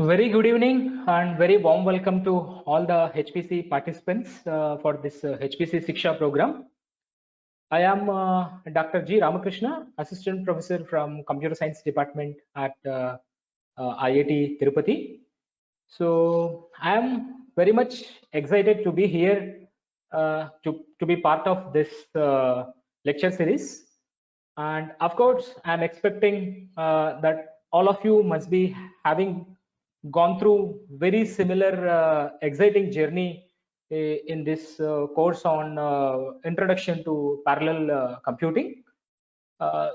Very good evening and very warm welcome to all the HPC participants for this HPC Siksha program. I am Dr. G. Ramakrishna, Assistant Professor from Computer Science Department at IIT Tirupati. So I am very much excited to be here to be part of this lecture series. And of course, I'm expecting that all of you must be having gone through very similar exciting journey in this course on introduction to parallel computing.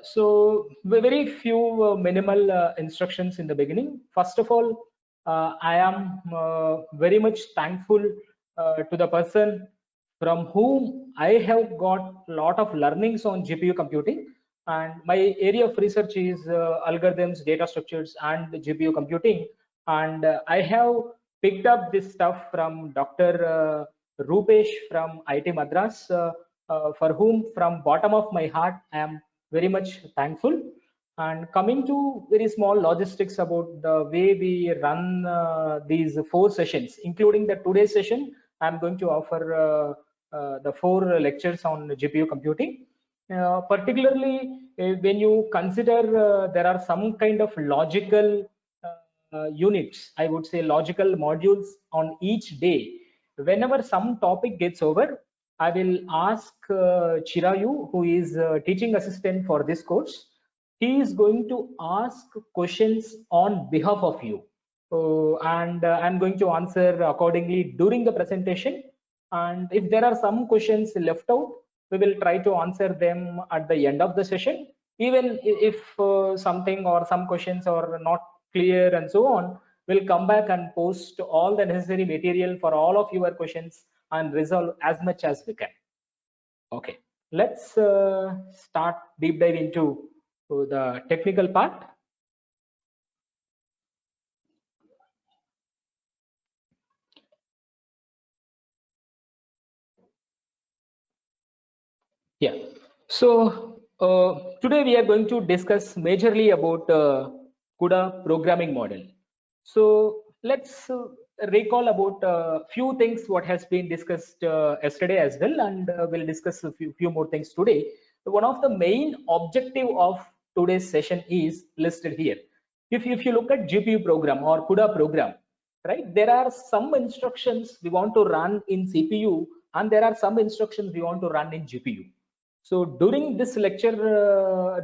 So very few minimal instructions in the beginning. First of all, I am very much thankful to the person from whom I have got a lot of learnings on GPU computing. And my area of research is algorithms, data structures, and GPU computing. And I have picked up this stuff from Dr. Rupesh from IIT Madras, for whom from bottom of my heart I am very much thankful. And coming to very small logistics about the way we run these 4 sessions, including the today's session, I'm going to offer the 4 lectures on GPU computing. Particularly when you consider there are some kind of logical units, I would say logical modules on each day. Whenever some topic gets over, I will ask Chirayu, who is teaching assistant for this course. He is going to ask questions on behalf of you. And I'm going to answer accordingly during the presentation. And if there are some questions left out, we will try to answer them at the end of the session. Even if something or some questions are not clear and so on, we'll come back and post all the necessary material for all of your questions and resolve as much as we can. Okay, let's start deep dive into the technical part. Yeah, so today we are going to discuss majorly about CUDA programming model. So let's recall about a few things what has been discussed yesterday as well, and we'll discuss a few more things today. One of the main objective of today's session is listed here. If you look at GPU program or CUDA program, right, there are some instructions we want to run in CPU and there are some instructions we want to run in GPU. So during this lecture,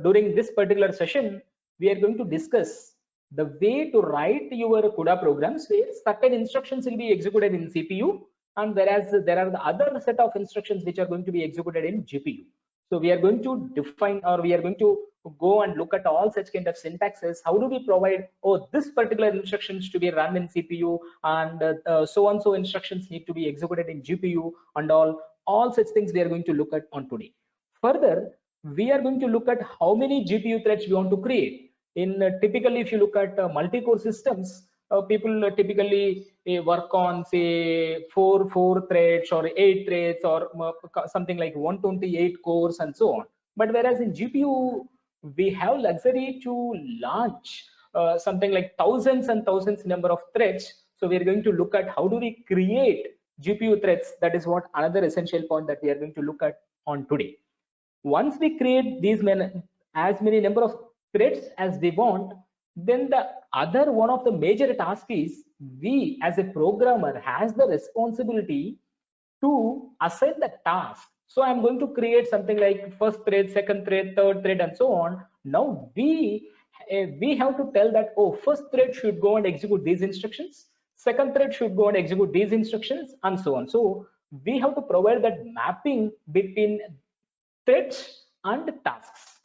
during this particular session, we are going to discuss the way to write your CUDA programs where certain instructions will be executed in CPU, and whereas there are the other set of instructions which are going to be executed in GPU. So we are going to define, or we are going to go and look at all such kind of syntaxes. How do we provide, oh, this particular instructions to be run in CPU, and so and so instructions need to be executed in GPU, and all such things we are going to look at on today. Further, we are going to look at how many GPU threads we want to create. Typically, if you look at multi-core systems, people typically work on say four threads or 8 threads or something like 128 cores and so on. But whereas in GPU, we have luxury to launch something like thousands and thousands number of threads. So we are going to look at how do we create GPU threads. That is what another essential point that we are going to look at on today. Once we create these as many number of threads as we want, then the other one of the major task is we as a programmer has the responsibility to assign the task. So I'm going to create something like first thread, second thread, third thread, and so on. Now we have to tell that, oh, first thread should go and execute these instructions, second thread should go and execute these instructions, and so on. So we have to provide that mapping between threads and tasks.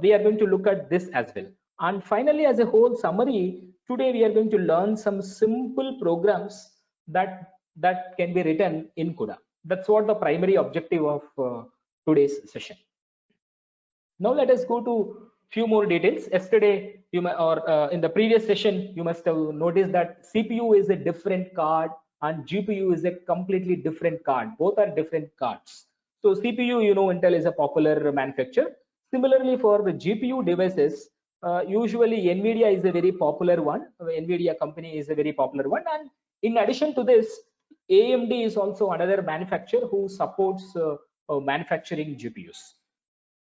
We are going to look at this as well. And finally, as a whole summary, today we are going to learn some simple programs that can be written in CUDA. That's what the primary objective of today's session. Now let us go to few more details. Yesterday, you may, or in the previous session, you must have noticed that CPU is a different card and GPU is a completely different card. Both are different cards. So CPU, you know, Intel is a popular manufacturer. Similarly, for the GPU devices, Usually NVIDIA is a very popular one. NVIDIA company is a very popular one, and in addition to this, AMD is also another manufacturer who supports manufacturing GPUs.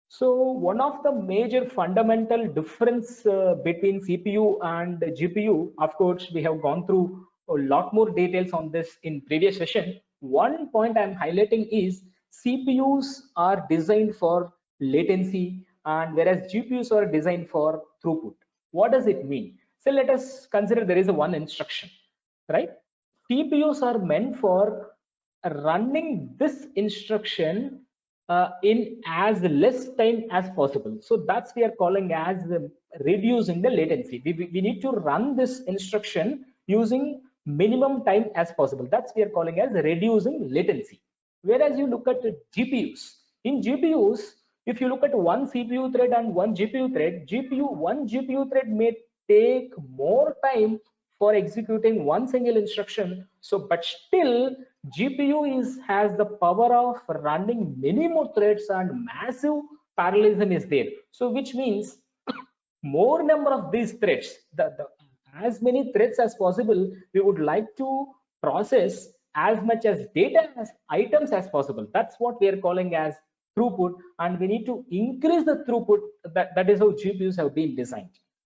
So one of the major fundamental difference between CPU and GPU, of course, we have gone through a lot more details on this in previous session. One point I'm highlighting is CPUs are designed for latency, and whereas GPUs are designed for throughput. What does it mean? So let us consider there is a one instruction, right? CPUs are meant for running this instruction in as less time as possible. So that's we are calling as reducing the latency. We need to run this instruction using minimum time as possible. That's we are calling as reducing latency. Whereas you look at GPUs, in GPUs, if you look at one CPU thread and one GPU thread, one GPU thread may take more time for executing one single instruction. So, but still GPU has the power of running many more threads and massive parallelism is there. So, which means more number of these threads, as many threads as possible, we would like to process as much as data as items as possible. That's what we are calling as throughput, and we need to increase the throughput. That is how GPUs have been designed.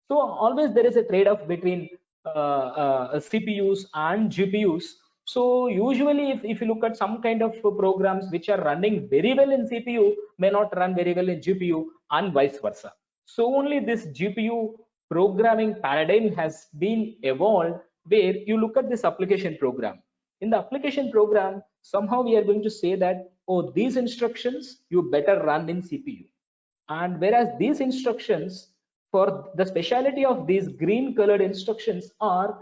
So always there is a trade-off between CPUs and GPUs. So usually if you look at some kind of programs which are running very well in CPU may not run very well in GPU and vice versa. So only this GPU programming paradigm has been evolved, where you look at this application program. In the application program, somehow we are going to say that, oh, these instructions you better run in CPU. And whereas these instructions, for the speciality of these green colored instructions are,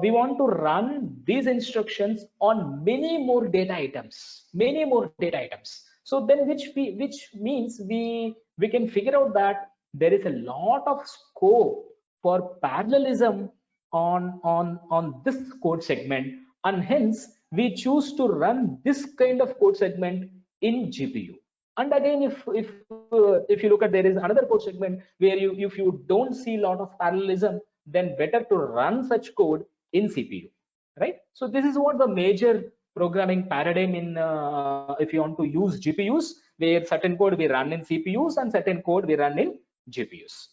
we want to run these instructions on many more data items, So then which means we can figure out that there is a lot of scope for parallelism on this code segment, and hence we choose to run this kind of code segment in GPU. And again, if you look at, there is another code segment where if you don't see a lot of parallelism, then better to run such code in CPU, right? So this is what the major programming paradigm in if you want to use GPUs, where certain code we run in CPUs and certain code we run in GPUs.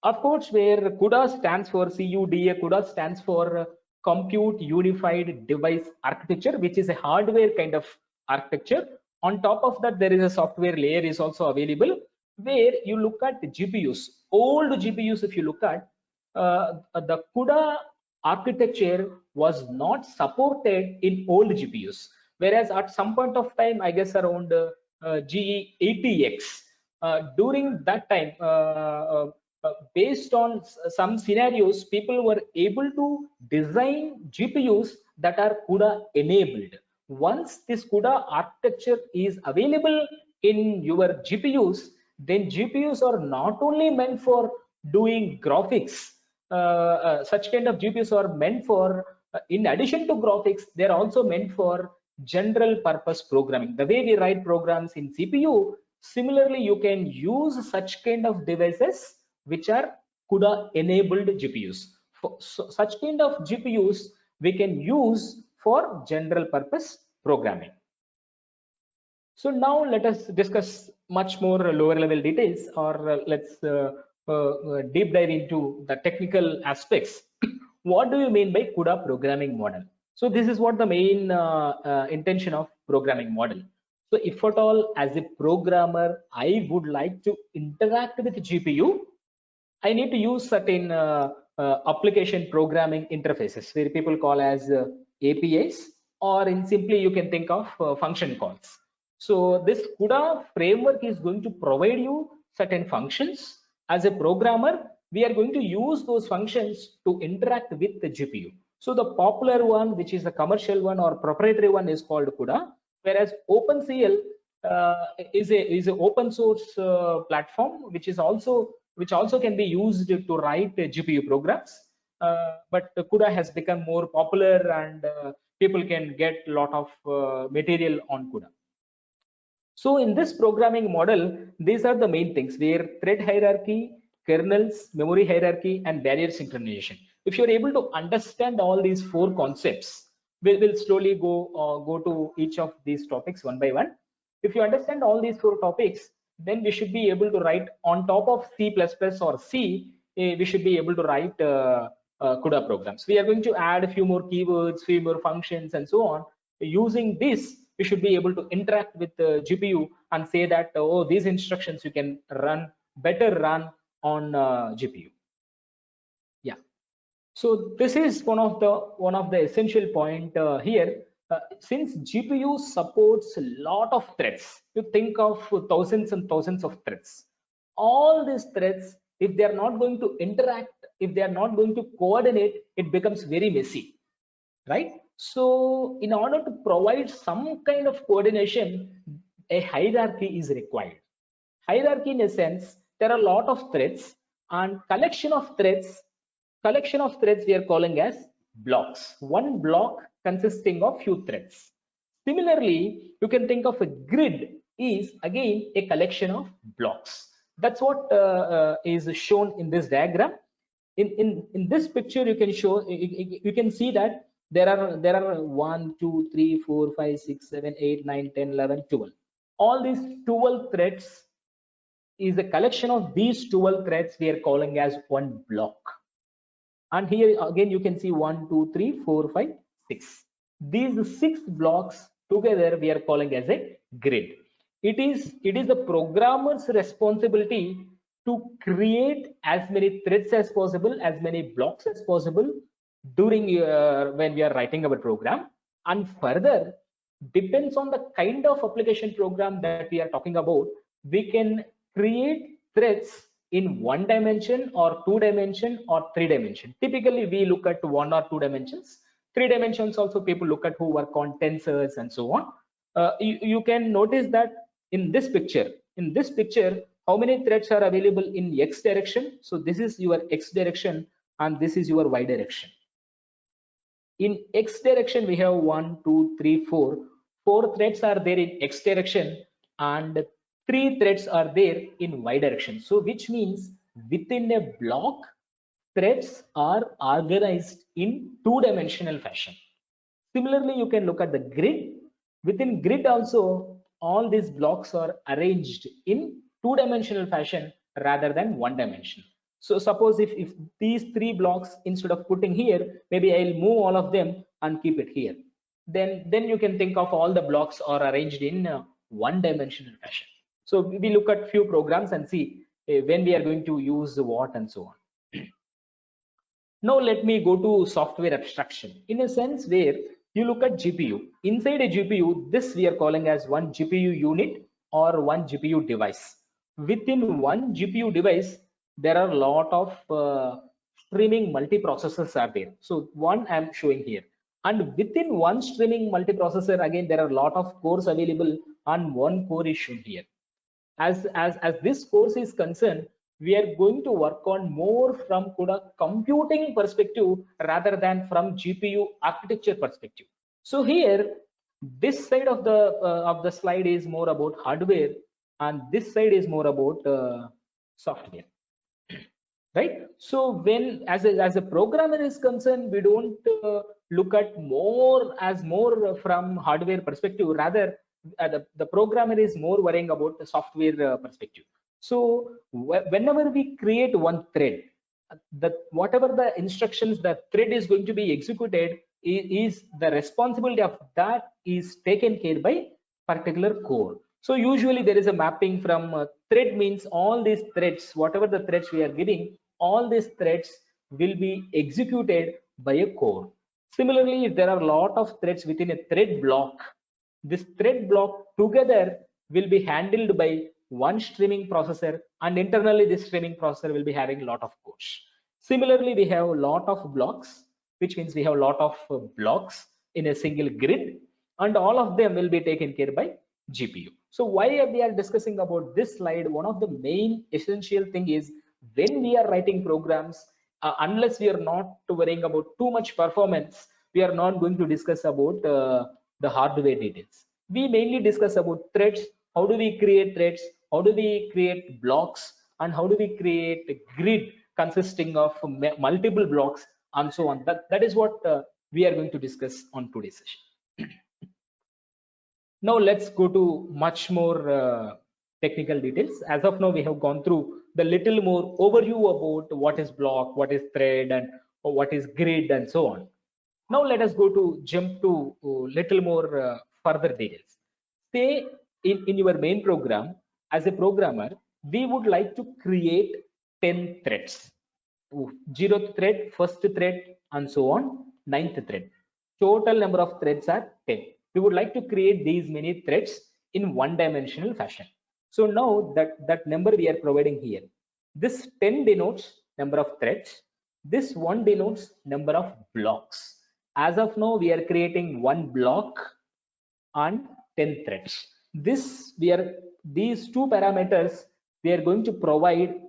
Of course, where CUDA stands for CUDA stands for Compute Unified Device Architecture, which is a hardware kind of architecture. On top of that, there is a software layer is also available, where you look at GPUs. Old GPUs, if you look at, the CUDA architecture was not supported in old GPUs. Whereas at some point of time, I guess around GE80X, during that time, based on some scenarios, people were able to design GPUs that are CUDA enabled. Once this CUDA architecture is available in your GPUs, then GPUs are not only meant for doing graphics. Such kind of GPUs are meant for, in addition to graphics, they're also meant for general purpose programming. The way we write programs in CPU, similarly, you can use such kind of devices which are CUDA enabled GPUs. So such kind of GPUs we can use for general purpose programming. So now let us discuss much more lower level details, or let's deep dive into the technical aspects. What do you mean by CUDA programming model? So this is what the main intention of programming model. So if at all, as a programmer, I would like to interact with GPU, I need to use certain application programming interfaces, where people call as APIs, or in simply you can think of function calls. So this CUDA framework is going to provide you certain functions. As a programmer, we are going to use those functions to interact with the GPU. So the popular one, which is the commercial one or proprietary one, is called CUDA, whereas OpenCL is an open source platform, which also can be used to write GPU programs. But CUDA has become more popular, and people can get a lot of material on CUDA. So in this programming model, these are the main things, where thread hierarchy, kernels, memory hierarchy, and barrier synchronization. If you're able to understand all these 4 concepts, we'll slowly go to each of these topics one by one. If you understand all these 4 topics, then we should be able to write on top of C++ or C, we should be able to write CUDA programs. We are going to add a few more keywords, few more functions, and so on. Using this, we should be able to interact with the GPU and say that, oh, these instructions you can better run on GPU. Yeah. So this is one of the essential point here. Since GPU supports a lot of threads, you think of thousands and thousands of threads. All these threads, if they are not going to interact, if they are not going to coordinate, it becomes very messy, right? So in order to provide some kind of coordination, a hierarchy is required. Hierarchy in a sense, there are a lot of threads, and collection of threads we are calling as blocks. One block consisting of few threads. Similarly, you can think of a grid is again a collection of blocks. That's what is shown in this diagram. In this picture, you can see that there are 1, 2, 3, 4, 5, 6, 7, 8, 9, 10, 11, 12. All these 12 threads is a collection of these 12 threads we are calling as one block. And here again you can see 1, 2, 3, 4, 5, 6. These 6 blocks together we are calling as a grid. It is the programmer's responsibility to create as many threads as possible, as many blocks as possible during when we are writing our program. And further, depends on the kind of application program that we are talking about, we can create threads in 1 dimension or 2 dimension or 3 dimension. Typically we look at 1 or 2 dimensions. 3 dimensions also people look at who work on tensors and so on. You can notice that in this picture, how many threads are available in X direction? So this is your X direction and this is your Y direction. In X direction we have 1, 2, 3, 4. 4 threads are there in X direction and 3 threads are there in Y direction. So which means within a block, threads are organized in 2-dimensional fashion. Similarly, you can look at the grid. Within grid also, all these blocks are arranged in 2-dimensional fashion rather than 1 dimension. So suppose if these 3 blocks, instead of putting here, maybe I'll move all of them and keep it here. Then you can think of all the blocks are arranged in 1-dimensional fashion. So we look at few programs and see when we are going to use what and so on. Now let me go to software abstraction. In a sense where you look at GPU. Inside a GPU, this we are calling as one GPU unit or one GPU device. Within one GPU device, there are a lot of streaming multiprocessors are there. So one I'm showing here. And within one streaming multiprocessor, again, there are a lot of cores available and one core is shown here. As this course is concerned, we are going to work on more from CUDA computing perspective rather than from GPU architecture perspective. So here, this side of the slide is more about hardware, and this side is more about software, right? So when as a programmer is concerned, we don't look at more from hardware perspective. Rather, the programmer is more worrying about the software perspective. So whenever we create one thread, whatever the instructions the thread is going to be executed is the responsibility of that is taken care by particular core. So usually there is a mapping from thread means all these threads, whatever the threads we are giving, all these threads will be executed by a core. Similarly, if there are a lot of threads within a thread block, this thread block together will be handled by one streaming processor, and internally this streaming processor will be having a lot of cores. Similarly, we have a lot of blocks, which means we have a lot of blocks in a single grid, and all of them will be taken care by GPU. So why we are discussing about this slide, one of the main essential thing is when we are writing programs, unless we are not worrying about too much performance, we are not going to discuss about the hardware details. We mainly discuss about threads. How do we create threads? How do we create blocks? and how do we create a grid consisting of multiple blocks and so on. That is what we are going to discuss on today's session. Now let's go to much more technical details. As of now, we have gone through the little more overview about what is block, what is thread, and what is grid, and so on. Now let us go to jump to little more further details. Say in your main program, as a programmer, we would like to create 10 threads. 0th thread, 1st thread, and so on, 9th thread. Total number of threads are 10. We would like to create these many threads in one-dimensional fashion. So now that number we are providing here, this 10 denotes number of threads, this 1 denotes number of blocks. As of now, we are creating 1 block and 10 threads. These two parameters we are going to provide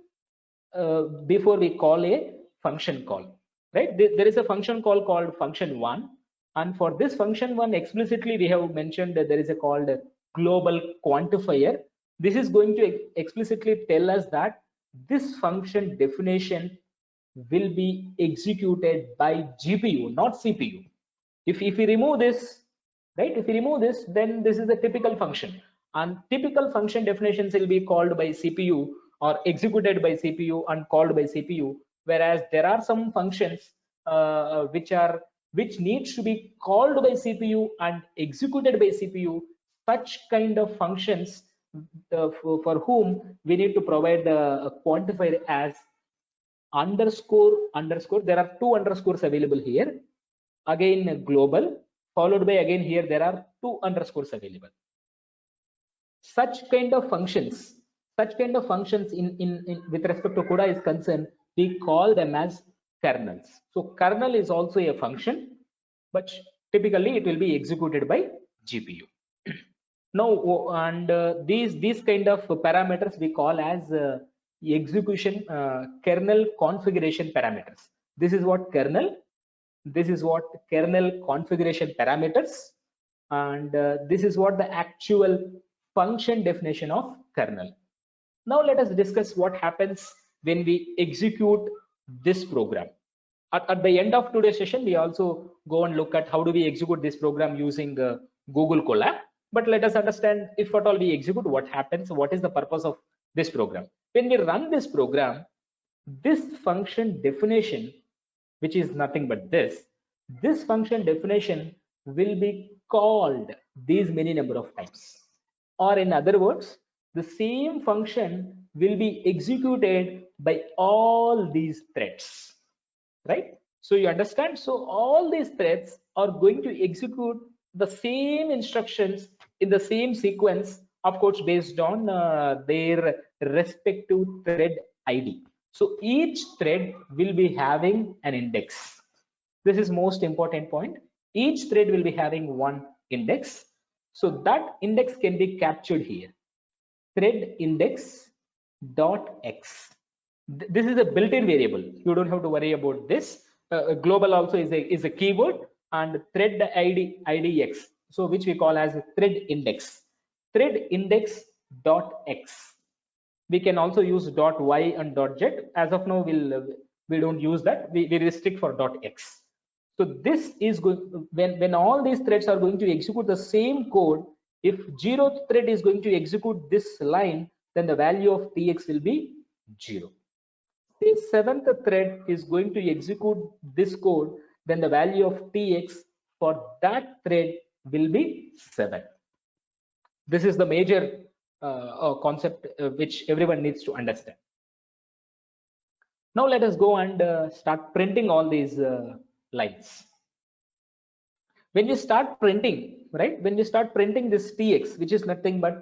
before we call a function call, right? There is a function call called function1, and for this function1 explicitly we have mentioned that there is a called global quantifier. This is going to explicitly tell us that this function definition will be executed by GPU, not CPU. If we remove this, right, if we remove this, then this is a typical function, and typical function definitions will be called by CPU or executed by CPU and called by CPU, whereas there are some functions which needs to be called by CPU and executed by CPU. Such kind of functions for whom we need to provide a quantifier as underscore. There are 2 underscores available here, again global, followed by again here there are 2 underscores available. Such kind of functions in with respect to CUDA is concerned, we call them as kernels. So kernel is also a function, but typically it will be executed by GPU. Now, and these kind of parameters we call as execution kernel configuration parameters. This is what kernel configuration parameters, and this is what the actual function definition of kernel. Now let us discuss what happens when we execute this program. At the end of today's session, we also go and look at how do we execute this program using Google Colab. But let us understand, if at all we execute, what happens, what is the purpose of this program. When we run this program, this function definition, which is nothing but this function definition will be called these many number of times. Or in other words, the same function will be executed by all these threads, right? So you understand? So all these threads are going to execute the same instructions in the same sequence, of course, based on their respective thread ID. So each thread will be having an index. This is most important point. Each thread will be having one index. So that index can be captured here. Thread index dot x. This is a built-in variable. You don't have to worry about this. Global also is a keyword, and thread ID x. So which we call as a thread index. Thread index dot x. We can also use dot y and dot z. As of now, we don't use that. We restrict for dot x. So this is going when all these threads are going to execute the same code. If 0th thread is going to execute this line, then the value of tx will be 0. The 7th thread is going to execute this code, then the value of tx for that thread will be 7. This is the major concept which everyone needs to understand. Now let us go and start printing all these lines. When you start printing, right? When you start printing this tx, which is nothing but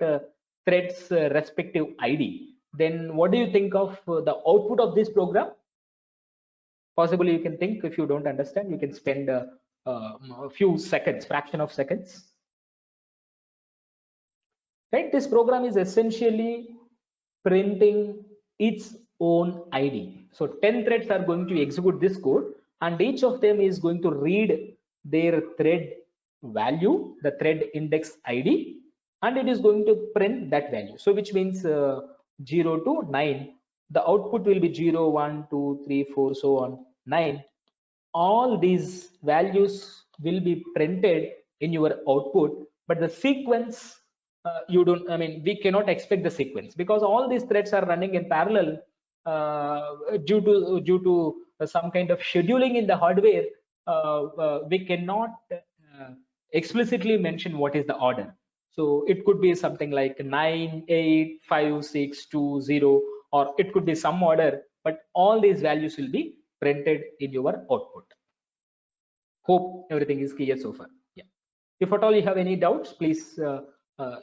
thread's respective ID, then what do you think of the output of this program? Possibly you can think, if you don't understand, you can spend a few seconds, fraction of seconds. Right? This program is essentially printing its own ID. So 10 threads are going to execute this code, and each of them is going to read their thread value, the thread index ID, and it is going to print that value. So which means 0 to 9, the output will be 0, 1, 2, 3, 4, so on, 9. All these values will be printed in your output, but the sequence, you don't, I mean, we cannot expect the sequence because all these threads are running in parallel due to some kind of scheduling in the hardware. We cannot explicitly mention what is the order. So it could be something like 9, 8, 5, 6, 2, 0, or it could be some order, but all these values will be printed in your output. Hope everything is clear so far. Yeah. If at all you have any doubts, please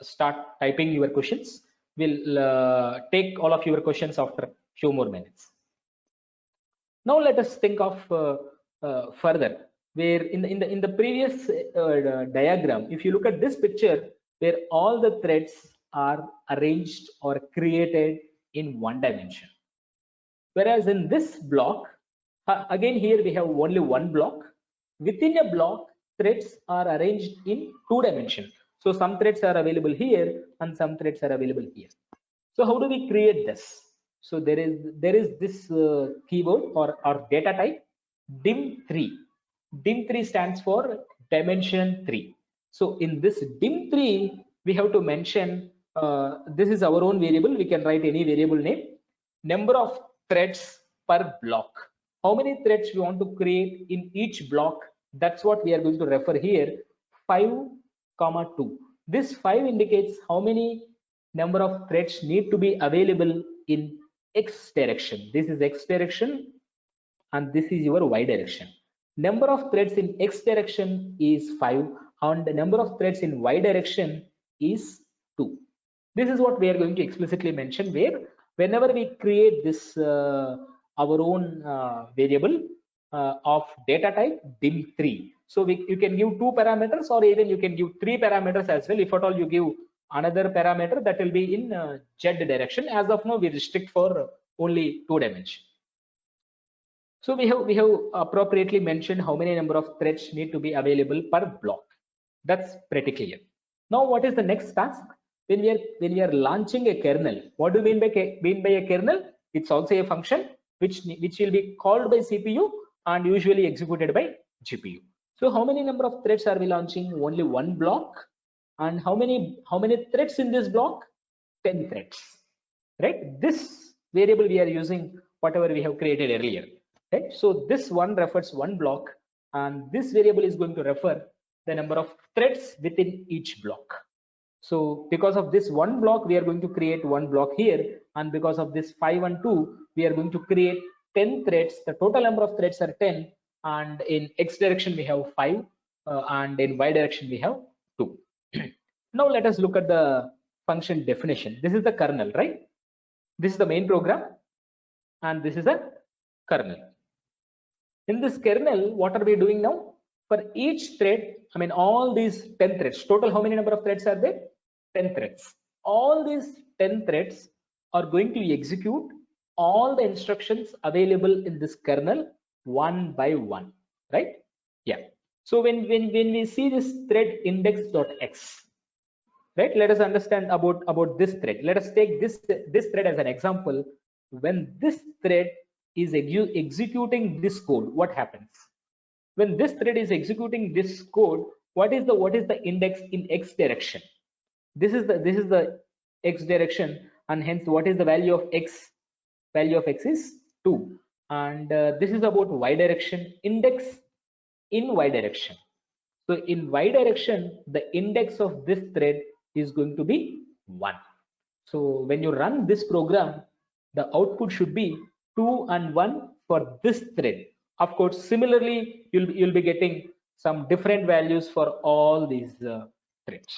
start typing your questions. We'll take all of your questions after a few more minutes. Now let us think of further, where in the previous diagram, if you look at this picture, where all the threads are arranged or created in one dimension, whereas in this block, again here we have only one block. Within a block, threads are arranged in two dimensions. So some threads are available here and some threads are available here. So how do we create this? So there is this keyword or data type dim3. Dim3 stands for dimension 3. So in this dim3, we have to mention this is our own variable. We can write any variable name. Number of threads per block. How many threads we want to create in each block? That's what we are going to refer here. 5, 2. This 5 indicates how many number of threads need to be available in X direction. This is X direction and this is your Y direction. Number of threads in X direction is 5 and the number of threads in Y direction is 2. This is what we are going to explicitly mention, where whenever we create this our own variable of data type dim3. So you can give 2 parameters or even you can give 3 parameters as well. If at all you give another parameter, that will be in Z direction. As of now, we restrict for only 2 dimensions. So we have appropriately mentioned how many number of threads need to be available per block. That's pretty clear. Now, what is the next task? When we are launching a kernel, what do you mean by a kernel? It's also a function which will be called by CPU and usually executed by GPU. So how many number of threads are we launching? Only one block. And how many threads in this block? 10 threads, right? This variable we are using whatever we have created earlier, right? So this one refers one block and this variable is going to refer the number of threads within each block. So because of this one block, we are going to create one block here, and because of this 5 and 2, we are going to create 10 threads. The total number of threads are 10, and in X direction we have 5 and in Y direction we have 2. Now let us look at the function definition. This is the kernel, right? This is the main program and this is a kernel. In this kernel, what are we doing now? For each thread, I mean all these 10 threads, total how many number of threads are there? 10 threads. All these 10 threads are going to execute all the instructions available in this kernel one by one, right? Yeah. So when we see this thread index.x, right, let us understand about this thread. Let us take this thread as an example. When this thread is executing this code, what happens? When this thread is executing this code, what is the index in X direction? This is the X direction, and hence what is the value of X? Value of X is 2, and this is about Y direction. Index in Y direction. So in Y direction, the index of this thread is going to be 1. So when you run this program, the output should be 2 and 1 for this thread. Of course, similarly, you'll be getting some different values for all these threads.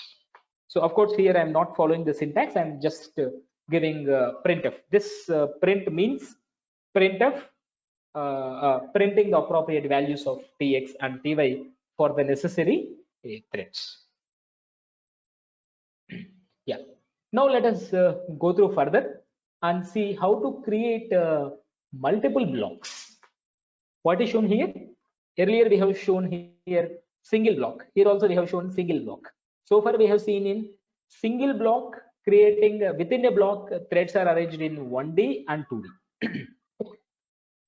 So of course, here I'm not following the syntax. I'm just giving printf. This print means printf, printing the appropriate values of tx and ty for the necessary threads. Yeah. Now let us go through further and see how to create multiple blocks. What is shown here? Earlier we have shown here single block. Here also we have shown single block. So far we have seen in single block creating within a block threads are arranged in 1D and 2D.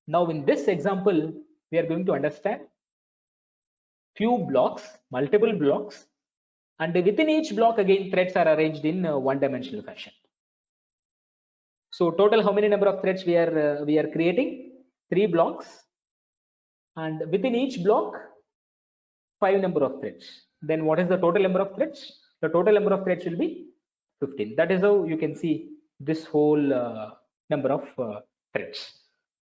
Now in this example, we are going to understand few blocks, multiple blocks, and within each block again threads are arranged in one-dimensional fashion. So total how many number of threads we are creating? 3 blocks, and within each block 5 number of threads. Then what is the total number of threads? The total number of threads will be 15. That is how you can see this whole number of threads.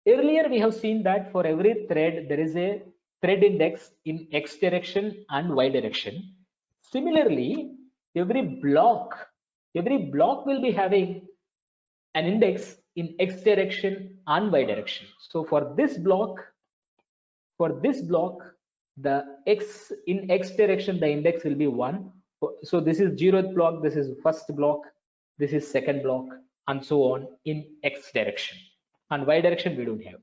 Earlier we have seen that for every thread there is a thread index in X direction and Y direction. Similarly, every block will be having an index in X direction and Y direction. So for this block, the X in X direction, the index will be 1. So this is 0th block, this is first block, this is second block, and so on in X direction. And Y direction we don't have.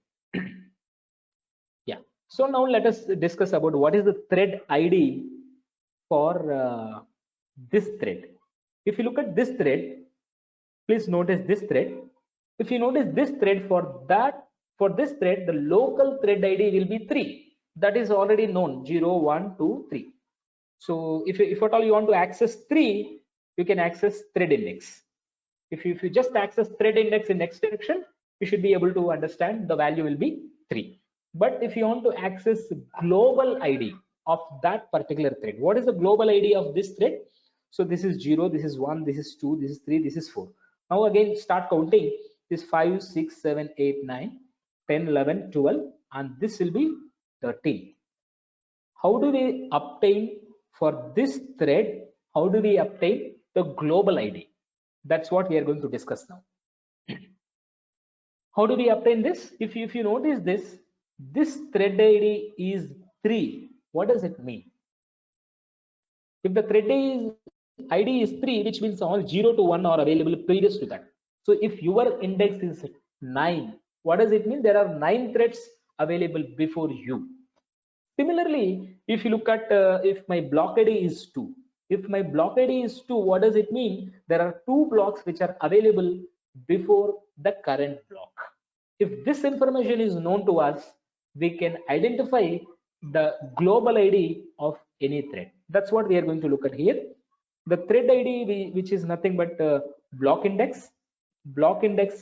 Yeah. So now let us discuss about what is the thread ID for this thread. If you look at this thread, please notice this thread. If you notice this thread, for this thread, the local thread ID will be 3. That is already known, 0, 1, 2, 3. So if at all you want to access 3, you can access thread index. If you just access thread index in X direction, you should be able to understand the value will be 3. But if you want to access global ID of that particular thread, what is the global ID of this thread? So this is 0, this is 1, this is 2, this is 3, this is 4. Now again start counting. This 5, 6, 7, 8, 9, 10, 11, 12, and this will be 13. How do we obtain for this thread? How do we obtain the global ID? That's what we are going to discuss now. How do we obtain this? If you notice this thread ID is 3. What does it mean? If the thread ID is 3, which means all 0 to 1 are available previous to that. So if your index is 9, what does it mean? There are 9 threads available before you. Similarly, if you look at if my block ID is 2, if my block ID is 2, what does it mean? There are 2 blocks which are available before the current block. If this information is known to us, we can identify the global ID of any thread. That's what we are going to look at here. The thread ID, which is nothing but block index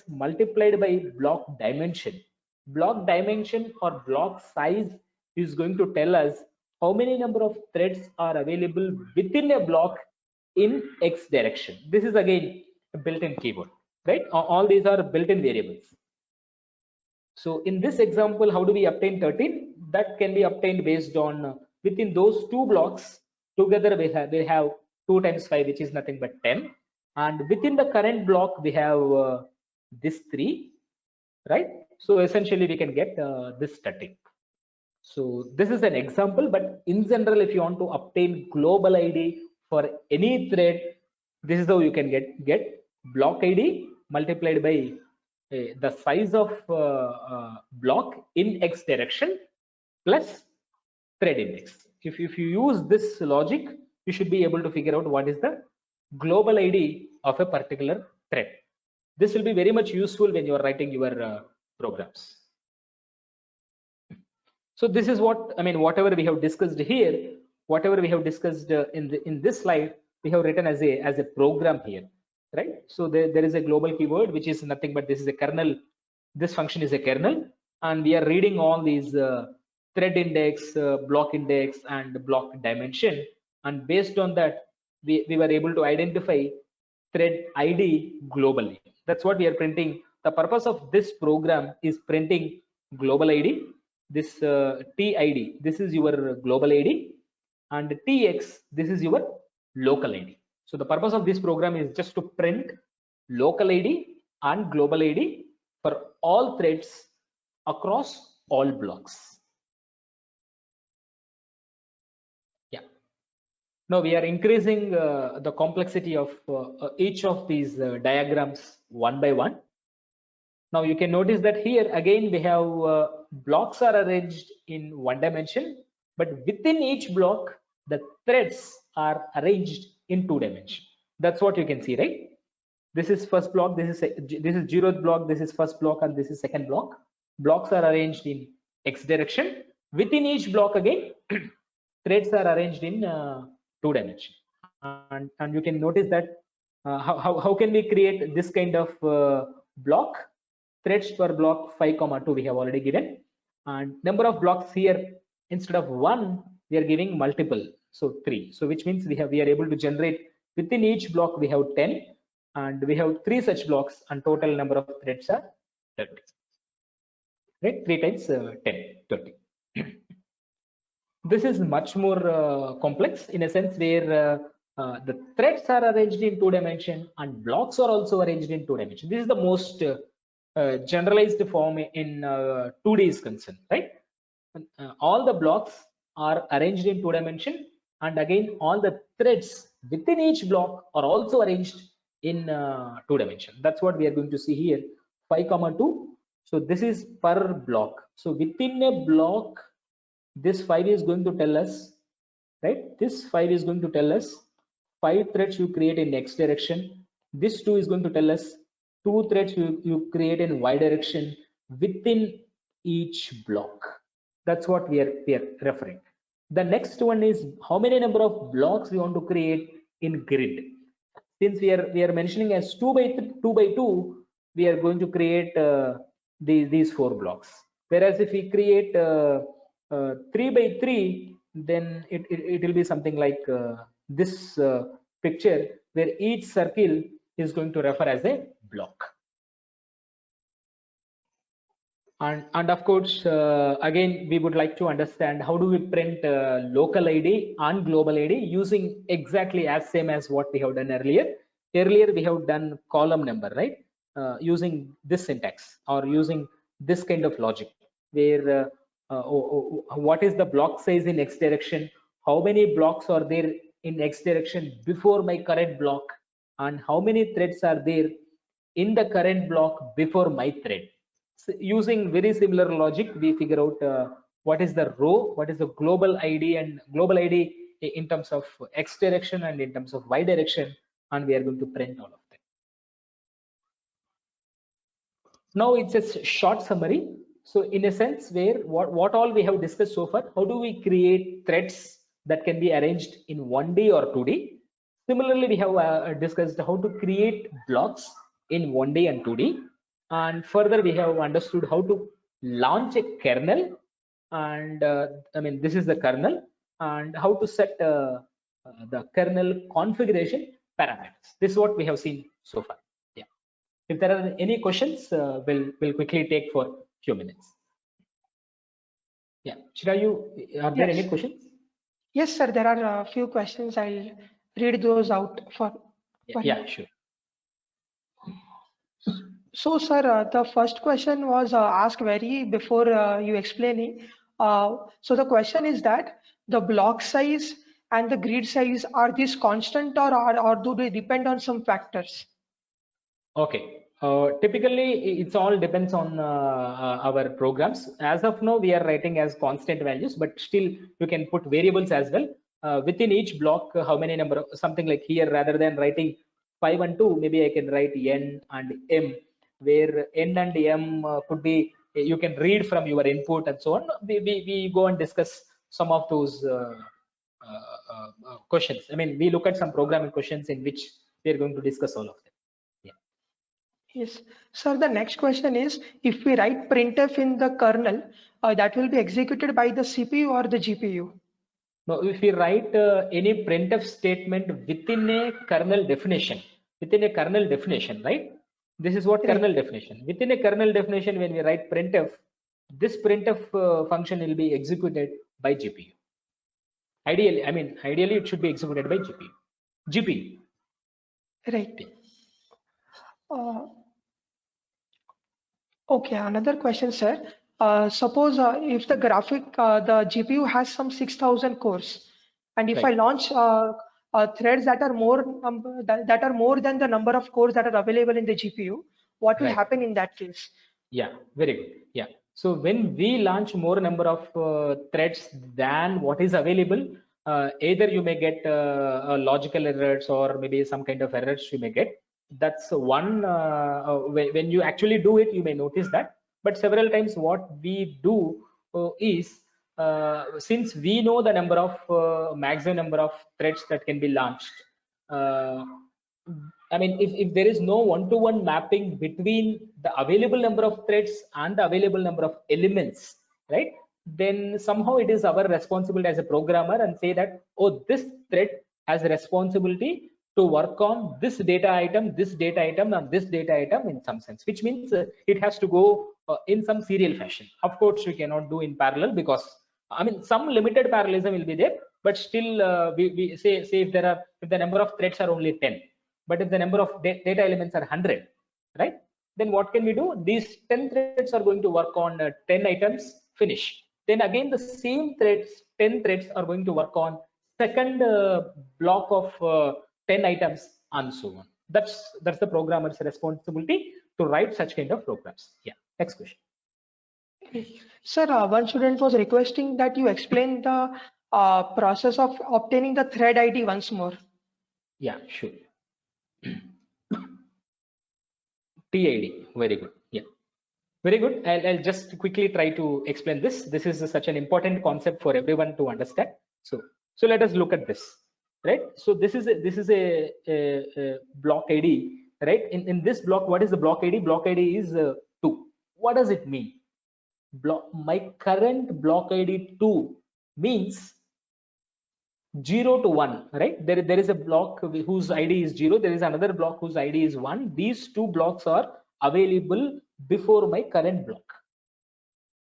multiplied by block dimension. Block dimension or block size is going to tell us how many number of threads are available within a block in X direction. This is again a built-in keyword, right? All these are built-in variables. So in this example, how do we obtain 13? That can be obtained based on within those 2 blocks together we have 2 times 5, which is nothing but 10. And within the current block we have this 3, right? So essentially we can get this 13. So this is an example, but in general, if you want to obtain global ID for any thread, this is how you can get block ID multiplied by the size of block in X direction plus thread index. If you use this logic, you should be able to figure out what is the global ID of a particular thread. This will be very much useful when you are writing your programs. So this is what I mean. Whatever we have discussed here, whatever we have discussed in this slide, we have written as a program here, right? So there is a global keyword which is nothing but this is a kernel. This function is a kernel, and we are reading all these thread index, block index, and block dimension, and based on that, we were able to identify thread ID globally. That's what we are printing. The purpose of this program is printing global ID. This TID, this is your global ID, and TX, this is your local ID. So the purpose of this program is just to print local ID and global ID for all threads across all blocks. Yeah. Now we are increasing the complexity of each of these diagrams one by one. Now you can notice that here again we have blocks are arranged in one dimension, but within each block the threads are arranged in 2 dimensions. That's what you can see, right? This is first block, this is zeroth block, this is first block, and this is second block. Blocks are arranged in X direction. Within each block again, threads are arranged in 2 dimension. And you can notice that how can we create this kind of block? Threads per block 5, 2 we have already given, and number of blocks here, instead of 1 we are giving multiple, so 3. So which means we are able to generate within each block we have 10, and we have 3 such blocks, and total number of threads are 30. Right, 3 times 10, 30. This is much more complex in a sense where the threads are arranged in 2 dimension and blocks are also arranged in 2 dimension. This is the most generalized form in 2D is concerned, right? All the blocks are arranged in 2 dimension, and again all the threads within each block are also arranged in 2 dimension. That's what we are going to see here, 5, 2. So this is per block. So within a block, this 5 is going to tell us, right? This 5 is going to tell us 5 threads you create in X direction. This 2 is going to tell us 2 threads you create in Y direction within each block. That's what we are referring. The next one is how many number of blocks we want to create in grid. Since we are mentioning as 2 by 2, we are going to create these 4 blocks. Whereas if we create 3 by 3, then it will be something like this picture, where each circle is going to refer as a block. And of course, again, we would like to understand how do we print local ID and global ID using exactly as same as what we have done earlier. Earlier we have done column number, right? Using this syntax or using this kind of logic, where what is the block size in X direction, how many blocks are there in X direction before my current block, and how many threads are there in the current block before my thread. So using very similar logic, we figure out what is the row, what is the global ID, and global ID in terms of X direction and in terms of Y direction, and we are going to print all of them. Now it's a short summary. So in a sense, where what all we have discussed so far, how do we create threads that can be arranged in 1D or 2D? Similarly, we have discussed how to create blocks in 1D and 2D. And further, we have understood how to launch a kernel. And I mean, this is the kernel, and how to set the kernel configuration parameters. This is what we have seen so far. Yeah. If there are any questions, we'll quickly take for few minutes. Yeah, Shirayu, are there any questions? Yes, sir. There are a few questions. I'll read those out for. Yeah, sure. So, sir, the first question was asked very before you explaining. So the question is that the block size and the grid size, are these constant, or do they depend on some factors? Okay. Typically, it's all depends on our programs. As of now, we are writing as constant values, but still you can put variables as well. Within each block, how many number of, something like here, rather than writing 5 and 2, maybe I can write n and m, where n and m could be, you can read from your input and so on. We go and discuss some of those questions. I mean, we look at some programming questions in which we are going to discuss all of them. Yes, sir. The next question is, if we write printf in the kernel, that will be executed by the CPU or the GPU? No, if we write any printf statement within a kernel definition, right? This is what kernel definition. Within a kernel definition, when we write printf, this printf function will be executed by GPU. Ideally, I mean, ideally it should be executed by GPU. Right. Okay, another question, sir. Suppose if the graphic, the GPU has some 6,000 cores, and if I launch threads that are more that are more than the number of cores that are available in the GPU, what will happen in that case? Yeah, very good. Yeah. So when we launch more number of threads than what is available, either you may get logical errors or maybe some kind of errors you may get. that's one. When you actually do it, you may notice that. But several times, what we do is, since we know the number of maximum number of threads that can be launched. I mean, if there is no one-to-one mapping between the available number of threads and the available number of elements, right? Then somehow it is our responsibility as a programmer and say that, oh, this thread has a responsibility to work on this data item, and this data item in some sense, which means it has to go in some serial fashion. Of course, we cannot do in parallel because, I mean, some limited parallelism will be there, but still we say if the number of threads are only 10, but if the number of data elements are 100, right? Then what can we do? These 10 threads are going to work on 10 items, finish. Then again, the same threads, 10 threads are going to work on second block of 10 items and so on. That's the programmer's responsibility to write such kind of programs. Yeah. Next question. Sir, one student was requesting that you explain the process of obtaining the thread ID once more. Yeah, sure. TID, very good. Yeah, very good. I'll just quickly try to explain this. This is such an important concept for everyone to understand. So let us look at this, right? So this is a block ID, right? In this block, what is the block ID? Block ID is 2. What does it mean? My current block ID 2 means 0 to 1, right? There is a block whose ID is 0. There is another block whose ID is 1. These two blocks are available before my current block,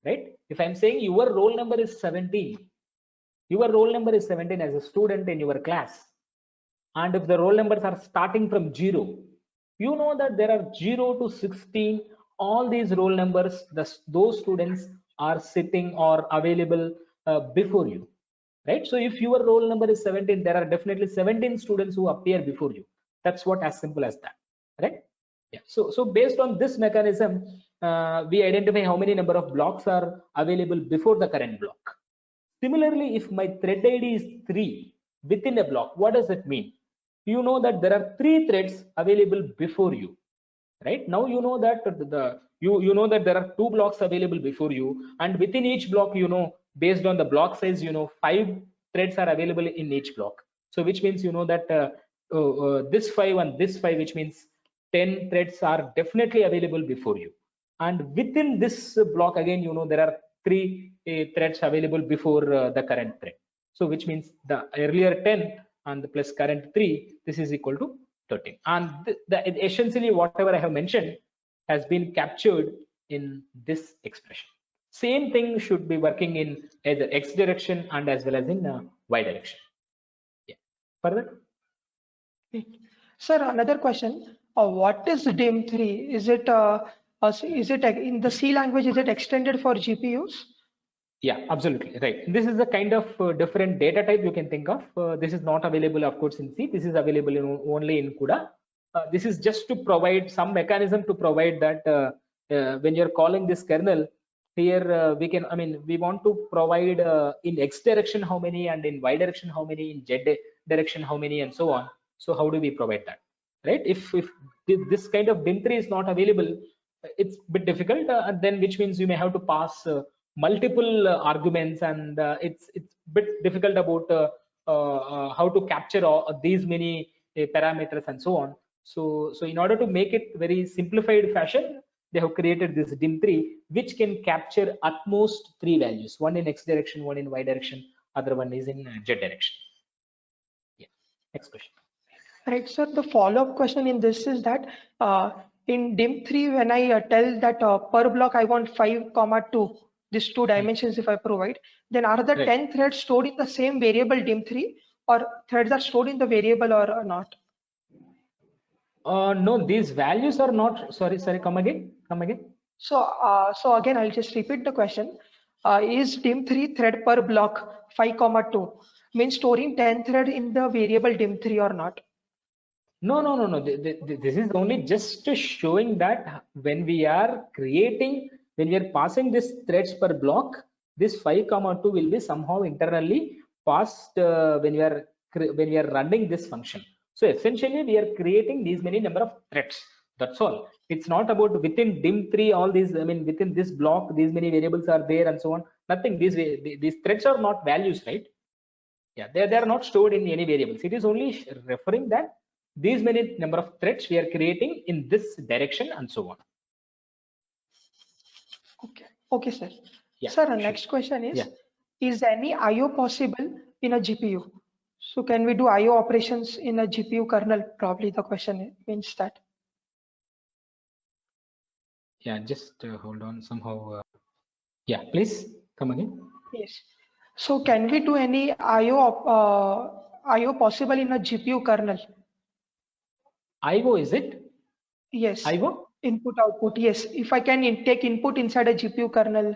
right? If I'm saying your roll number is 17, your roll number is 17 as a student in your class, and if the roll numbers are starting from 0, you know that there are 0 to 16. All these roll numbers, those students are sitting or available before you, right? So if your roll number is 17, there are definitely 17 students who appear before you. That's what, as simple as that, right? Yeah. So based on this mechanism, we identify how many number of blocks are available before the current block. Similarly, if my thread ID is 3 within a block, what does it mean? You know that there are 3 threads available before you, right? Now you know that you know that there are 2 blocks available before you, and within each block, you know, based on the block size, you know, 5 threads are available in each block. So which means you know that this 5 and this 5, which means 10 threads are definitely available before you. And within this block again, you know, there are 3 threads available before the current thread. So which means the earlier 10 and the plus current 3, this is equal to 13. And essentially whatever I have mentioned has been captured in this expression. Same thing should be working in either x direction and as well as in y direction. Yeah. Further? Sir, another question. What is DIM3? Is it in the C language? Is it extended for GPUs? Yeah, absolutely right. This is a kind of different data type you can think of. This is not available, of course, in C. This is available only in CUDA. This is just to provide some mechanism to provide that when you're calling this kernel, here we can, I mean, we want to provide in X direction how many, and in Y direction how many, in Z direction how many, and so on. So how do we provide that, right? If this kind of DIM3 is not available, it's a bit difficult, and then which means you may have to pass multiple arguments, and it's a bit difficult about how to capture all these many parameters and so on. So in order to make it very simplified fashion, they have created this DIM3, which can capture at most 3 values: one in X direction, one in Y direction, other one is in Z direction. Yeah. Next question. Right, sir. The follow-up question in this is that in DIM3, when I tell that per block I want 5,2, these 2 dimensions if I provide, then are the 10 threads stored in the same variable DIM3, or threads are stored in the variable or not? No, these values are not. Sorry, come again. So again, I'll just repeat the question. Is DIM3 thread per block 5,2 means storing 10 thread in the variable DIM3 or not? No. This is only just showing that when we are passing this threads per block, this 5,2 will be somehow internally passed when we are running this function. So essentially we are creating these many number of threads. That's all. It's not about within dim3 all these, I mean within this block these many variables are there and so on. Nothing. These threads are not values, right? Yeah, they are not stored in any variables. It is only referring that these many number of threads we are creating in this direction and so on. Okay, sir. Yeah, Sir, sure. next question is, Yeah. is any IO possible in a GPU? So can we do IO operations in a GPU kernel? Probably the question means that. Yeah, just hold on somehow. Yeah, please come again. Yes. So can we do any IO possible in a GPU kernel? IO, is it? Yes. IO? Input output. Yes. If I can take input inside a GPU kernel.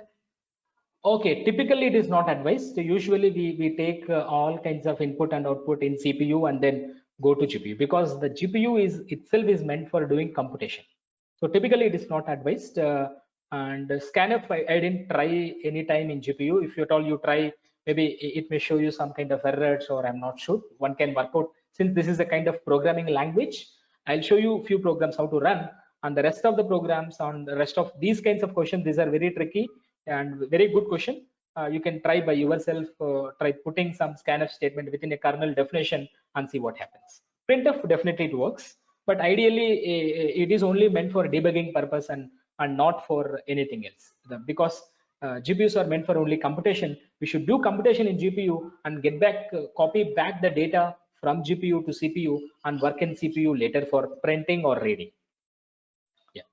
Okay, typically it is not advised. So usually we take all kinds of input and output in CPU and then go to GPU, because the GPU is itself is meant for doing computation. So typically it is not advised. And scanf I didn't try any time in GPU. If at all you try, maybe it may show you some kind of errors, or I'm not sure. One can work out, since this is a kind of programming language, I'll show you a few programs how to run, and the rest of the programs on the rest of these kinds of questions, these are very tricky and very good question. You can try by yourself, try putting some scanf statement within a kernel definition and see what happens. Printf definitely it works, but ideally it is only meant for debugging purpose and not for anything else. Because GPUs are meant for only computation. We should do computation in GPU and get back, copy back the data from GPU to CPU and work in CPU later for printing or reading. Yeah.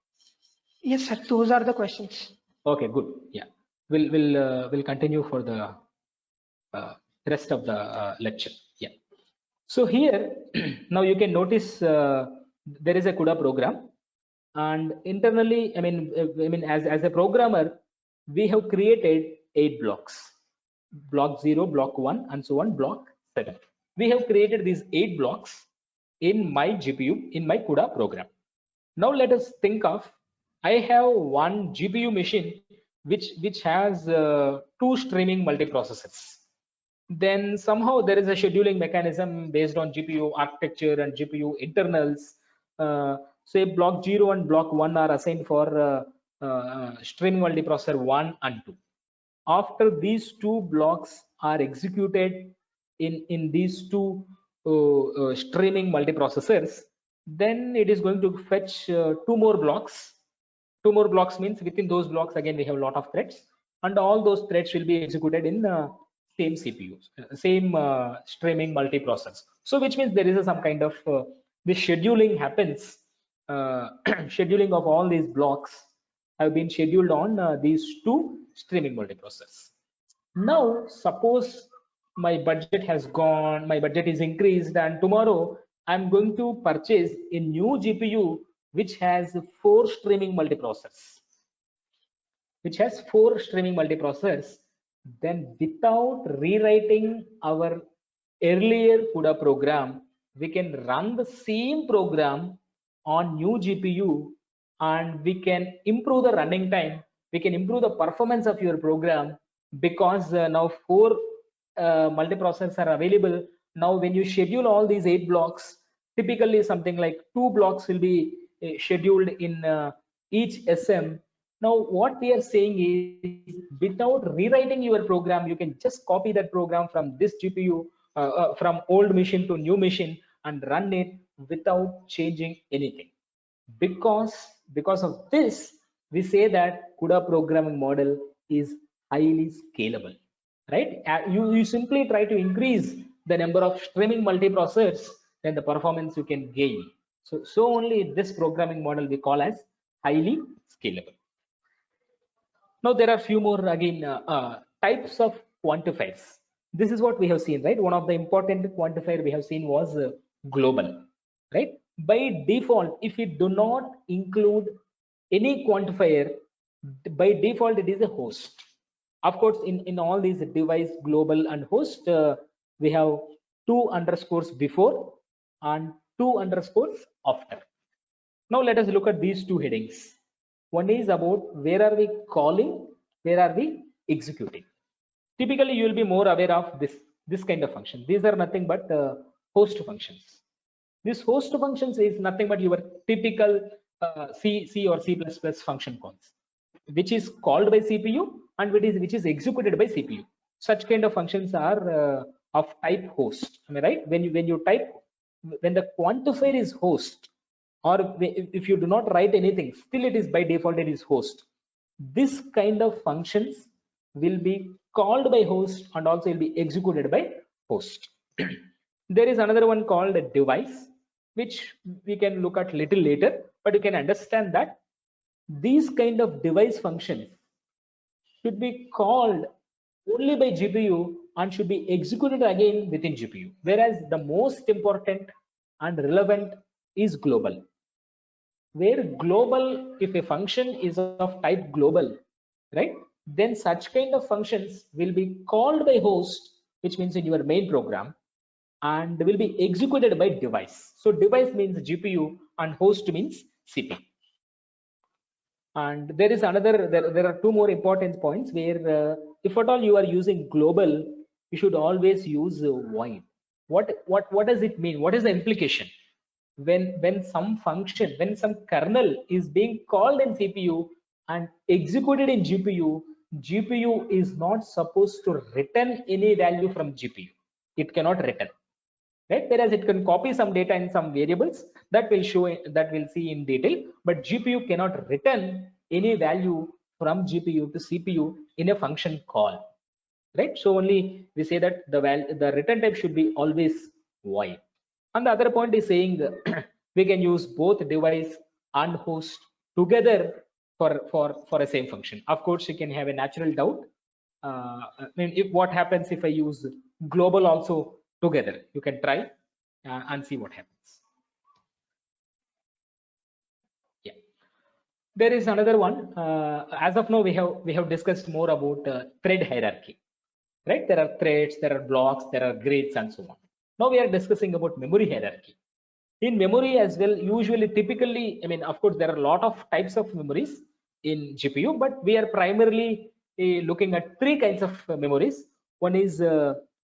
Yes, sir. Those are the questions. Okay, good. Yeah, we'll continue for the rest of the lecture. Yeah. So here now you can notice there is a CUDA program, and internally, I mean, as a programmer, we have created 8 blocks: block 0, block 1, and so on, block 7. We have created these 8 blocks in my GPU in my CUDA program. Now let us think of, I have one GPU machine which has 2 streaming multiprocessors. Then somehow there is a scheduling mechanism based on GPU architecture and GPU internals. Say block 0 and block 1 are assigned for streaming multiprocessor 1 and 2. After these 2 blocks are executed in these 2 streaming multiprocessors, then it is going to fetch 2 more blocks. 2 more blocks means within those blocks again we have a lot of threads, and all those threads will be executed in same CPUs, same streaming multiprocessors. So which means there is some kind of this scheduling happens. Scheduling of all these blocks have been scheduled on these 2 streaming multiprocessors. Now suppose my budget has gone, my budget is increased, and tomorrow I'm going to purchase a new GPU which has 4 streaming multiprocessors. Then without rewriting our earlier CUDA program, we can run the same program on new GPU, and we can improve the running time, we can improve the performance of your program, because now 4 multiprocessors are available. Now when you schedule all these 8 blocks, typically something like 2 blocks will be scheduled in each SM. Now what we are saying is, without rewriting your program, you can just copy that program from this GPU, from old machine to new machine, and run it without changing anything. Because of this, we say that CUDA programming model is highly scalable, right? You simply try to increase the number of streaming multiprocessors, then the performance you can gain. So only this programming model we call as highly scalable. Now there are few more again types of quantifiers. This is what we have seen, right? One of the important quantifier we have seen was global, right? By default, if we do not include any quantifier, by default it is a host. Of course, in all these device, global and host, we have 2 underscores before and 2 underscores after. Now let us look at these 2 headings. One is about where are we calling, where are we executing. Typically you will be more aware of this kind of function. These are nothing but host functions. This host functions is nothing but your typical C or C++ function calls, which is called by CPU and which is executed by CPU. Such kind of functions are of type host. Am I right? When you type, when the quantifier is host, or if you do not write anything, still it is by default it is host. This kind of functions will be called by host and also will be executed by host. There is another one called a device, which we can look at little later, but you can understand that these kind of device functions should be called only by GPU and should be executed again within GPU, whereas the most important and relevant is global, where global, if a function is of type global, right, then such kind of functions will be called by host, which means in your main program, and will be executed by device. So device means GPU and host means CPU. And there is another, there are two more important points where if at all you are using global, you should always use void. What does it mean? What is the implication? When some function, when some kernel is being called in CPU and executed in GPU, GPU is not supposed to return any value from GPU. It cannot return, right? Whereas it can copy some data in some variables that will show, that we'll see in detail, but GPU cannot return any value from GPU to CPU in a function call, right? So only we say that the return type should be always void. And the other point is saying we can use both device and host together for a same function. Of course, you can have a natural doubt. I mean, if what happens if I use global also together? You can try and see what happens. Yeah, there is another one. As of now, we have discussed more about thread hierarchy, right? There are threads, there are blocks, there are grids, and so on. Now we are discussing about memory hierarchy. In memory as well, usually, typically, I mean, of course, there are a lot of types of memories in GPU, but we are primarily looking at three kinds of memories. One is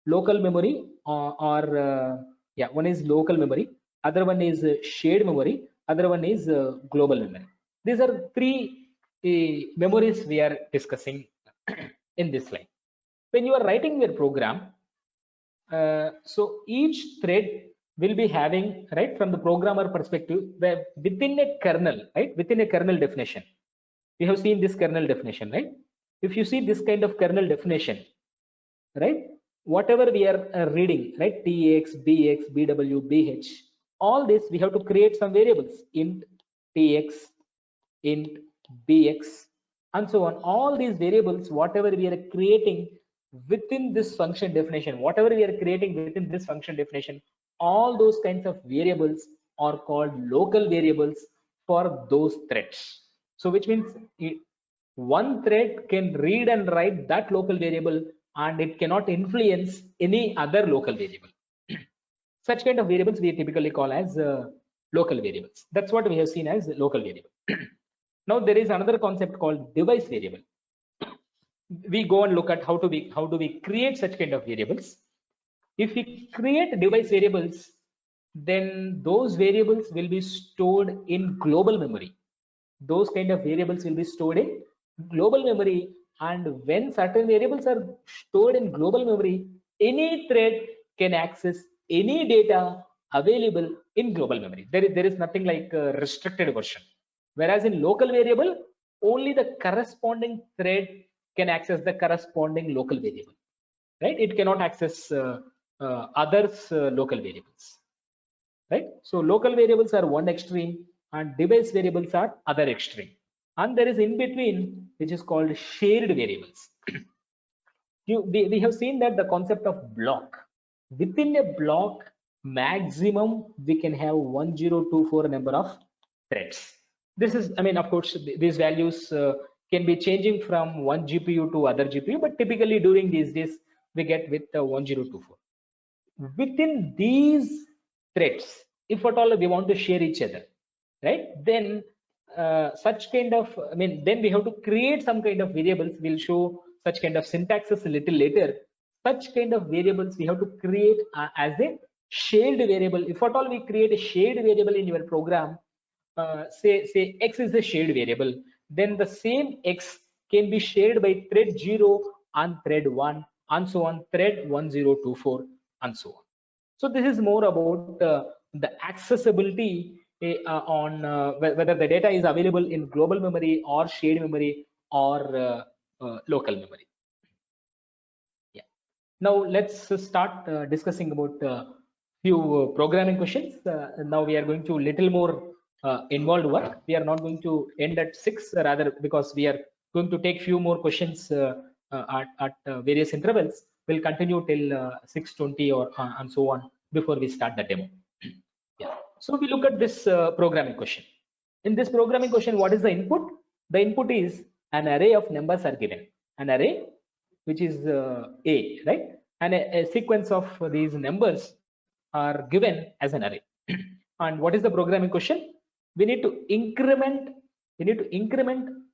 local memory, one is local memory. Other one is shared memory. Other one is global memory. These are three memories we are discussing in this slide. When you are writing your program, so each thread will be having, right, from the programmer perspective, where within a kernel, right, within a kernel definition, we have seen this kernel definition, right? If you see this kind of kernel definition, right, whatever we are reading, right, tx, bx, bw, bh, all this we have to create some variables, int tx, int bx, and so on. All these variables, whatever we are creating within this function definition, whatever we are creating within this function definition, all those kinds of variables are called local variables for those threads. So which means one thread can read and write that local variable and it cannot influence any other local variable. Such kind of variables we typically call as local variables. That's what we have seen as local variable. Now there is another concept called device variable. We go and look at how do we create such kind of variables. If we create device variables, then those variables will be stored in global memory. Those kind of variables will be stored in global memory, and when certain variables are stored in global memory, any thread can access any data available in global memory. There is nothing like a restricted version. Whereas in local variable, only the corresponding thread can access the corresponding local variable, right? It cannot access others local variables, right? So local variables are one extreme and device variables are other extreme, and there is in between, which is called shared variables. We have seen that the concept of block, within a block maximum we can have 1024 number of threads. This is, I mean, of course these values can be changing from one GPU to other GPU, but typically during these days we get with 1024. Within these threads, if at all we want to share each other, right, then such kind of, I mean, then we have to create some kind of variables. We'll show such kind of syntaxes a little later. Such kind of variables we have to create as a shared variable, if at all we create a shared variable in your program, say x is the shared variable, then the same x can be shared by thread 0 and thread 1 and so on, thread 1024 and so on. So this is more about the accessibility on whether the data is available in global memory or shared memory or local memory. Yeah. Now let's start discussing about few programming questions. Now we are going to little more involved work. We are not going to end at 6, rather, because we are going to take few more questions at various intervals. We'll continue till 6:20 or and so on before we start the demo. Yeah. So we look at this programming question. In this programming question, what is the input? The input is an array of numbers are given. An array which is A, right? And a sequence of these numbers are given as an array. And what is the programming question? We need to increment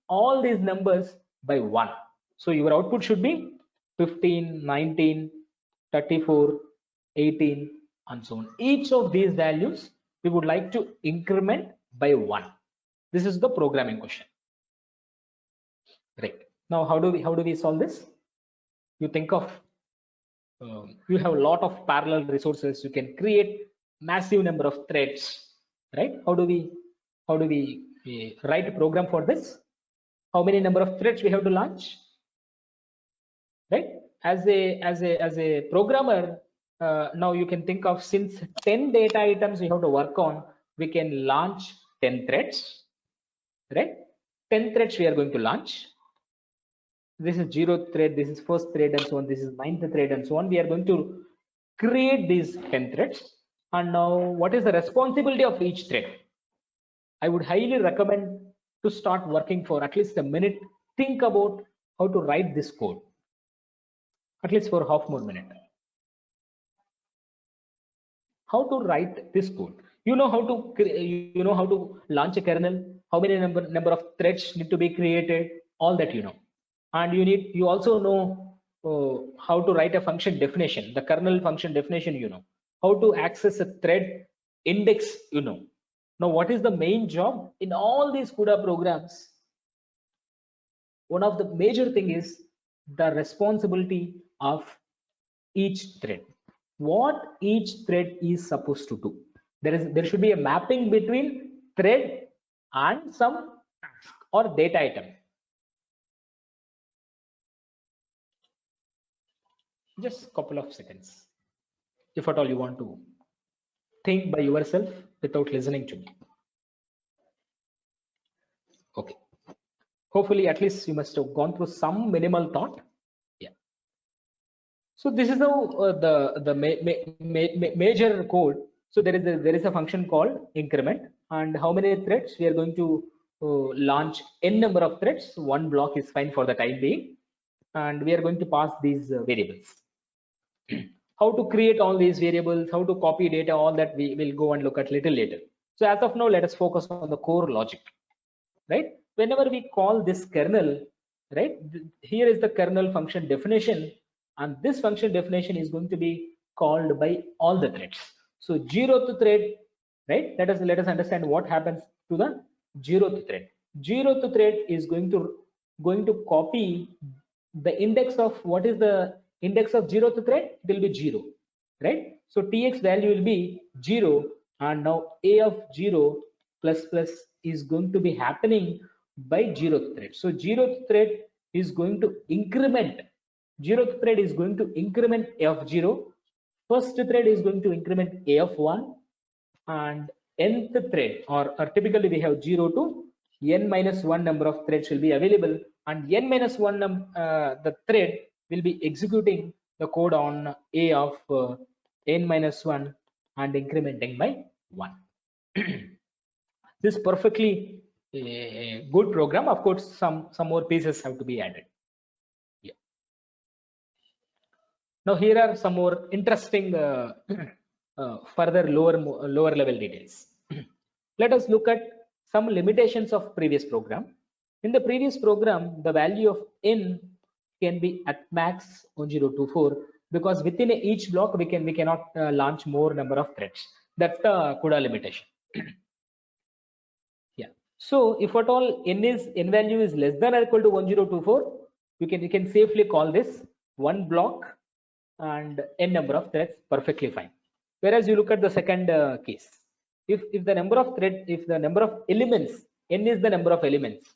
all these numbers by 1. So your output should be 15, 19, 34, 18 and so on. Each of these values we would like to increment by 1. This is the programming question. Right. Now how do we solve this? You think of you have a lot of parallel resources. You can create massive number of threads, right? How do we write a program for this? How many number of threads we have to launch, right? As a programmer, now you can think of, since 10 data items we have to work on, we can launch 10 threads, right? 10 threads we are going to launch. This is 0th thread, this is 1st thread and so on, this is 9th thread and so on. We are going to create these 10 threads. And now what is the responsibility of each thread? I would highly recommend to start working for at least a minute. Think about how to write this code, at least for half more minute. How to write this code? You know how to launch a kernel, how many number of threads need to be created, all that you know. And you also know how to write a function definition, the kernel function definition, you know. How to access a thread index, you know. Now what is the main job in all these CUDA programs? One of the major thing is the responsibility of each thread. What each thread is supposed to do. There should be a mapping between thread and some task or data item. Just a couple of seconds, if at all you want to think by yourself without listening to me. Okay. Hopefully, at least you must have gone through some minimal thought. Yeah. So this is how the major code. So there is a function called increment, and how many threads we are going to launch n number of threads. One block is fine for the time being, and we are going to pass these variables. How to create all these variables, how to copy data, all that we will go and look at little later. So as of now, let us focus on the core logic, right? Whenever we call this kernel, right, here is the kernel function definition, and this function definition is going to be called by all the threads. So 0th thread, right? Let us understand what happens to the 0th thread. 0th thread is going to copy the index of, what is the index of 0th thread? It will be 0, right? So tx value will be 0, and now a of 0 plus plus is going to be happening by 0th thread. So 0th thread is going to increment. 0th thread is going to increment a of 0. First thread is going to increment a of 1, and nth thread, or typically we have 0 to n minus 1 number of threads will be available, and n minus 1 the thread will be executing the code on a of n minus 1 and incrementing by 1. This is perfectly a good program. Of course, some more pieces have to be added. Yeah. Now here are some more interesting further lower level details. Let us look at some limitations of previous program. In the previous program, the value of n can be at max 1024, because within each block we cannot launch more number of threads. That's the CUDA limitation. Yeah. So if at all n value is less than or equal to 1024, you can safely call this one block and n number of threads, perfectly fine. Whereas you look at the second case, if the number of elements, n is the number of elements,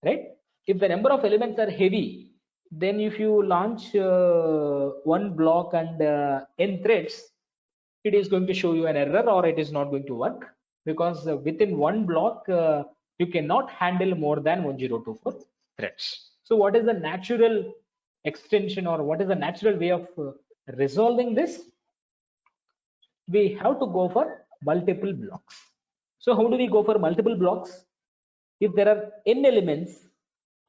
right? If the number of elements are heavy, then if you launch one block and n threads, it is going to show you an error or it is not going to work, because within one block you cannot handle more than 1024 threads. So what is the natural extension, or what is the natural way of resolving this? We have to go for multiple blocks. So how do we go for multiple blocks? If there are n elements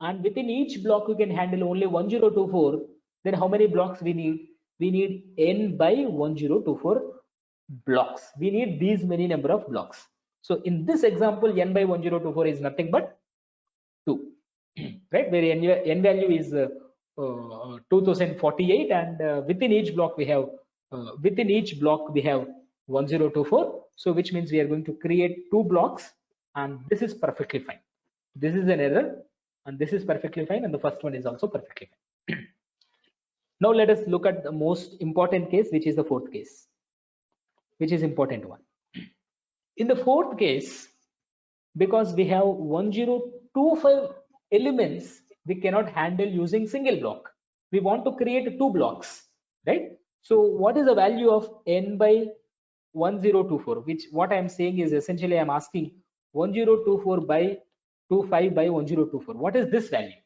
and within each block you can handle only 1024, then how many blocks we need? We need n by 1024 blocks. We need these many number of blocks. So in this example, n by 1024 is nothing but 2, right? Where n value is 2048, and within each block we have 1024. So which means we are going to create 2 blocks, and this is perfectly fine. This is an error, and this is perfectly fine, and the first one is also perfectly fine. Now let us look at the most important case, which is the fourth case, which is important one. In the fourth case, because we have 1025 elements, we cannot handle using single block. We want to create 2 blocks, right? So what is the value of n by 1024? Which what I am saying is essentially I am asking 1024 by 25 by 1024. What is this value?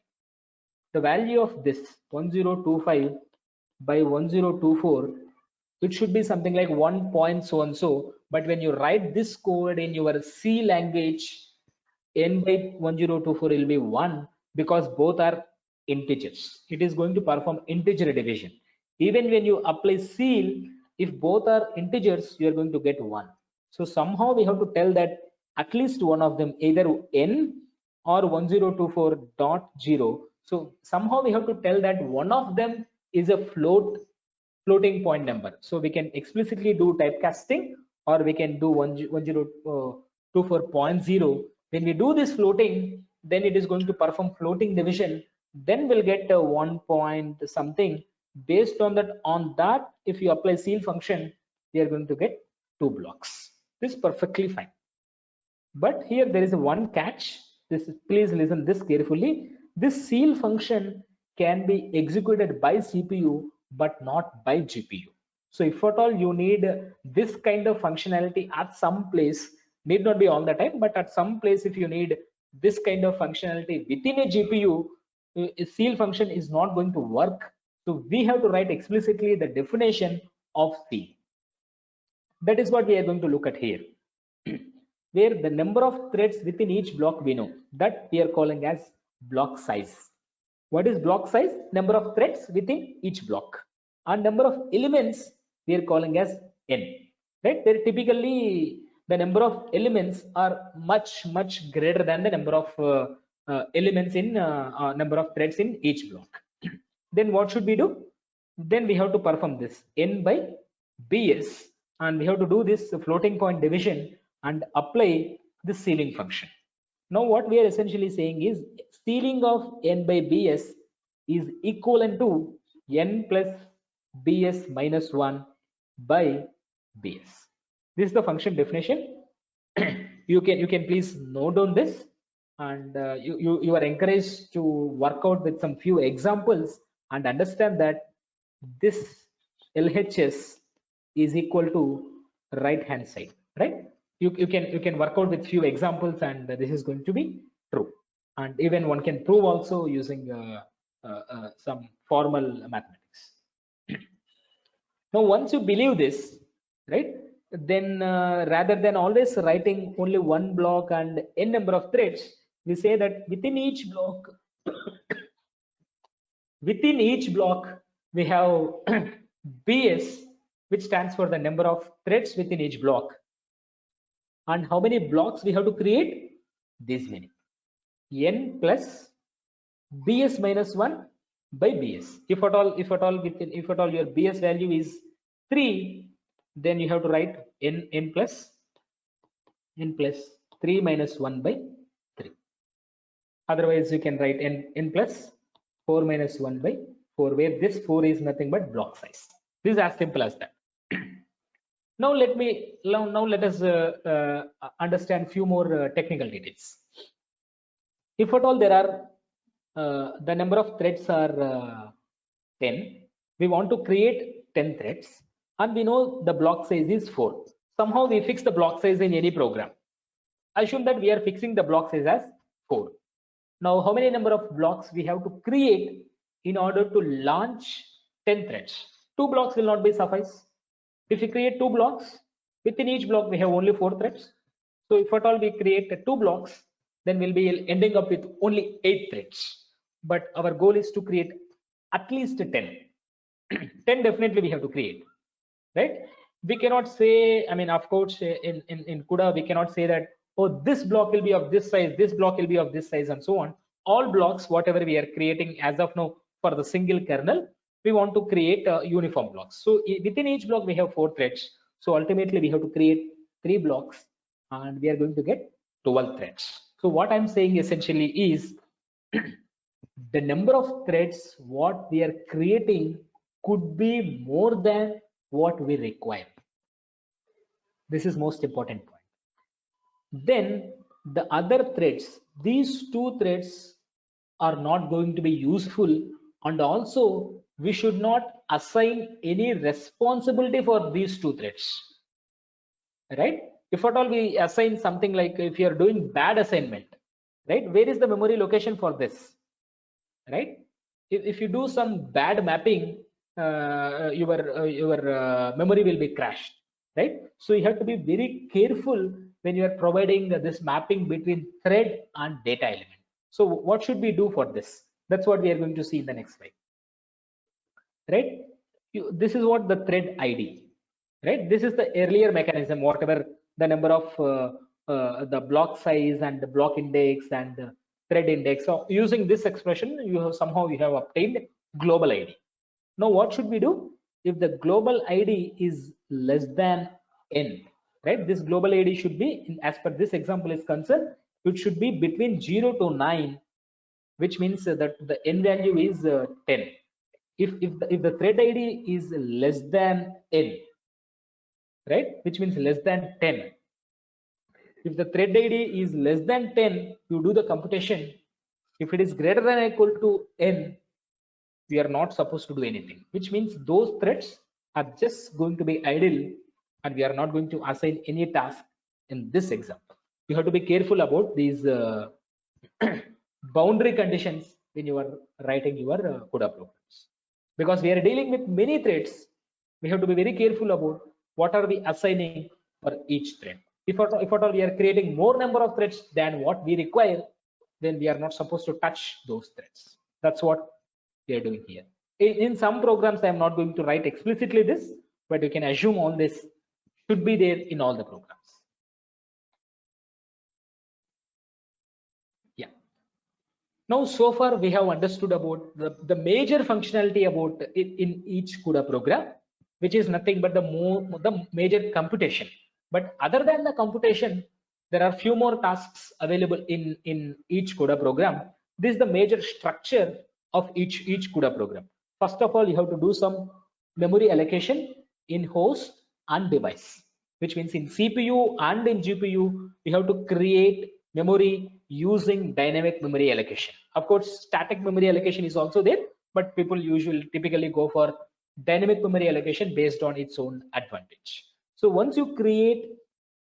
The value of this 1025 by 1024, it should be something like 1 point so and so. But when you write this code in your C language, n by 1024 will be 1, because both are integers. It is going to perform integer division. Even when you apply ceil, if both are integers, you are going to get 1. So somehow we have to tell that at least one of them, either n or 1024.0. So somehow we have to tell that one of them is a floating point number. So we can explicitly do typecasting, or we can do 1024.0. When we do this floating, then it is going to perform floating division. Then we'll get 1 point something. Based on that, if you apply ceil function, we are going to get 2 blocks. This is perfectly fine. But here there is one catch. Please listen this carefully. This ceil function can be executed by CPU but not by GPU. So if at all you need this kind of functionality at some place, need not be all the time, but at some place if you need this kind of functionality within a GPU, a ceil function is not going to work. So we have to write explicitly the definition of ceil. That is what we are going to look at here. Where the number of threads within each block we know, that we are calling as block size. What is block size? Number of threads within each block. And number of elements we are calling as n. Right? There typically the number of elements are much greater than the number of elements in number of threads in each block. Then what should we do? Then we have to perform this n by bs, and we have to do this floating point division and apply the ceiling function. Now what we are essentially saying is ceiling of n by bs is equivalent to n plus bs minus 1 by bs. This is the function definition. you can please note down this, and you are encouraged to work out with some few examples and understand that this LHS is equal to right hand side, right? You can work out with few examples, and this is going to be true. And even one can prove also using some formal mathematics. Now once you believe this, right, then rather than always writing only one block and n number of threads, we say that within each block we have bs, which stands for the number of threads within each block. And how many blocks we have to create? These many. N plus bs minus 1 by BS. If at all your BS value is 3, then you have to write n plus 3 minus 1 by 3. Otherwise, you can write n plus 4 minus 1 by 4, where this 4 is nothing but block size. This is as simple as that. Now let us understand few more technical details. If at all there are the number of threads are 10, we want to create 10 threads, and we know the block size is 4. Somehow we fix the block size in any program. Assume that we are fixing the block size as 4. Now, how many number of blocks we have to create in order to launch 10 threads? 2 blocks will not be suffice. If we create 2 blocks, within each block we have only 4 threads. So if at all we create 2 blocks, then we'll be ending up with only 8 threads. But our goal is to create at least 10. 10 definitely we have to create, right? We cannot say, I mean, of course, in CUDA, we cannot say that, oh, this block will be of this size, this block will be of this size, and so on. All blocks, whatever we are creating as of now for the single kernel, we want to create uniform blocks. So within each block, we have 4 threads. So ultimately, we have to create 3 blocks, and we are going to get 12 threads. So what I'm saying essentially is the number of threads what we are creating could be more than what we require. This is most important point. Then the other threads, these 2 threads are not going to be useful, and also we should not assign any responsibility for these 2 threads, right? If at all we assign something like, if you are doing bad assignment, right, where is the memory location for this, right? If you do some bad mapping, your memory will be crashed, right? So you have to be very careful when you are providing this mapping between thread and data element. So what should we do for this? That's what we are going to see in the next slide, right? This is what the thread ID, right? This is the earlier mechanism, whatever the number of the block size and the block index and the thread index. So using this expression, you have somehow obtained global ID. Now what should we do? If the global ID is less than n, right? This global ID should be, as per this example is concerned, it should be between 0 to 9, which means that the n value is 10. If the thread ID is less than n, right, which means less than 10. If the thread ID is less than 10, you do the computation. If it is greater than or equal to n, we are not supposed to do anything, which means those threads are just going to be idle, and we are not going to assign any task in this example. You have to be careful about these boundary conditions when you are writing your CUDA programs, because we are dealing with many threads. We have to be very careful about what are we assigning for each thread. If at all we are creating more number of threads than what we require, then we are not supposed to touch those threads. That's what we are doing here. In some programs, I am not going to write explicitly this, but you can assume all this should be there in all the programs. Yeah. Now, so far we have understood about the major functionality about in each CUDA program, which is nothing but the major computation. But other than the computation, there are few more tasks available in each CUDA program. This is the major structure of each CUDA program. First of all, you have to do some memory allocation in host and device, which means in CPU and in GPU, we have to create memory using dynamic memory allocation. Of course, static memory allocation is also there, but people typically go for dynamic memory allocation based on its own advantage. So once you create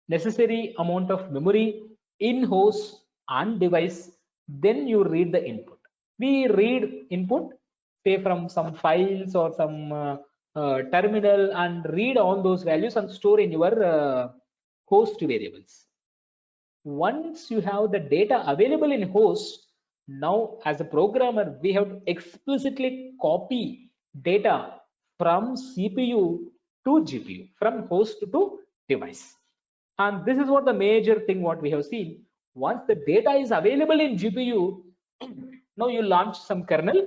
necessary amount of memory in host and device, then you read the input. We read input, say from some files or some terminal, and read all those values and store in your host variables. Once you have the data available in host, now as a programmer, we have to explicitly copy data from CPU to GPU, from host to device. And this is what the major thing what we have seen. Once the data is available in GPU, now you launch some kernel,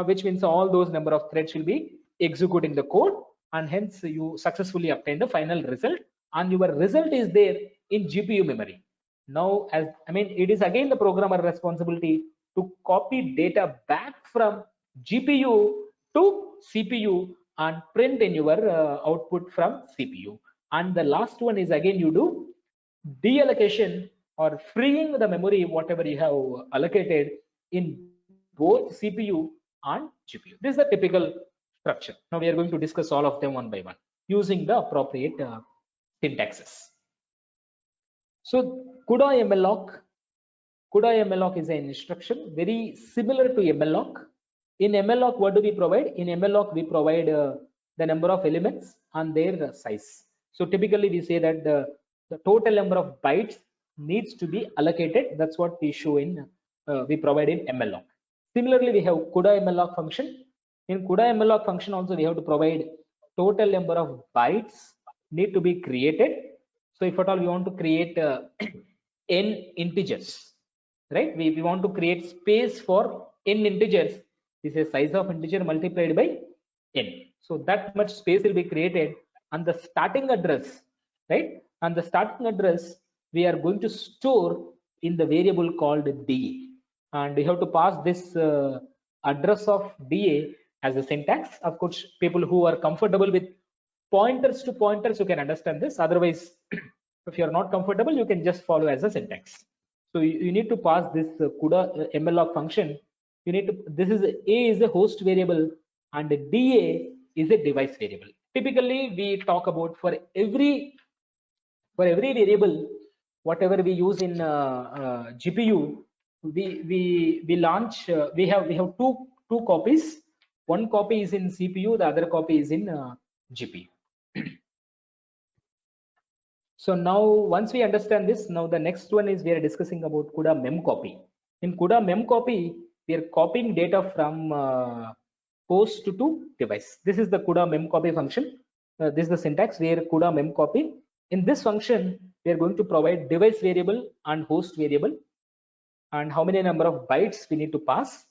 which means all those number of threads will be executing the code, and hence you successfully obtain the final result, and your result is there in GPU memory. Now, as I mean, it is again the programmer responsibility to copy data back from GPU to CPU and print in your output from CPU. And the last one is again you do deallocation or freeing the memory whatever you have allocated in both CPU and GPU. This is the typical structure. Now we are going to discuss all of them one by one using the appropriate syntaxes. So CUDA MLOC is an instruction very similar to MLOC. In MLOC, what do we provide? In MLOC, we provide the number of elements and their size. So typically we say that the total number of bytes needs to be allocated. That's what we show in, we provide in MLOC. Similarly, we have CUDA MLOC function. In CUDA MLOC function also, we have to provide total number of bytes need to be created. So if at all we want to create n integers, right? We want to create space for n integers. This is size of integer multiplied by n. So that much space will be created, and the starting address, right? And the starting address we are going to store in the variable called DA, and we have to pass this address of DA as a syntax. Of course, people who are comfortable with pointers to pointers, you can understand this. Otherwise, if you are not comfortable, you can just follow as a syntax. So you need to pass this CUDA MLOC function. You need to, this is A is a host variable and DA is a device variable. Typically, we talk about for every variable, whatever we use in GPU, we launch. We have two copies. One copy is in CPU, the other copy is in GPU. So now once we understand this, now the next one is we are discussing about CUDA memcopy. In CUDA memcopy, we are copying data from host to device. This is the CUDA memcopy function. This is the syntax where CUDA memcopy. In this function, we are going to provide device variable and host variable, and how many number of bytes we need to pass.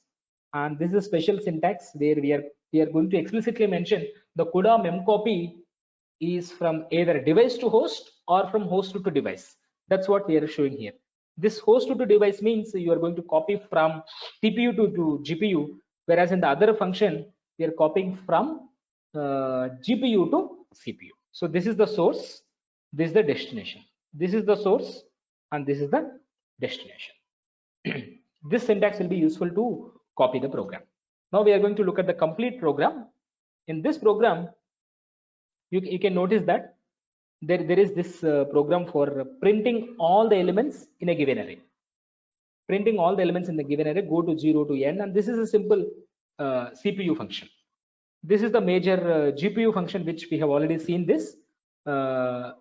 And this is a special syntax where we are going to explicitly mention the CUDA memcopy is from either device to host or from host to device. That's what we are showing here. This host to device means you are going to copy from CPU to GPU, whereas in the other function we are copying from GPU to CPU. So this is the source, this is the destination. This is the source and this is the destination. This syntax will be useful to copy the program. Now we are going to look at the complete program. In this program, you can notice that there is this program for printing all the elements in a given array. Printing all the elements in the given array, go to 0 to n, and this is a simple CPU function. This is the major GPU function which we have already seen this. A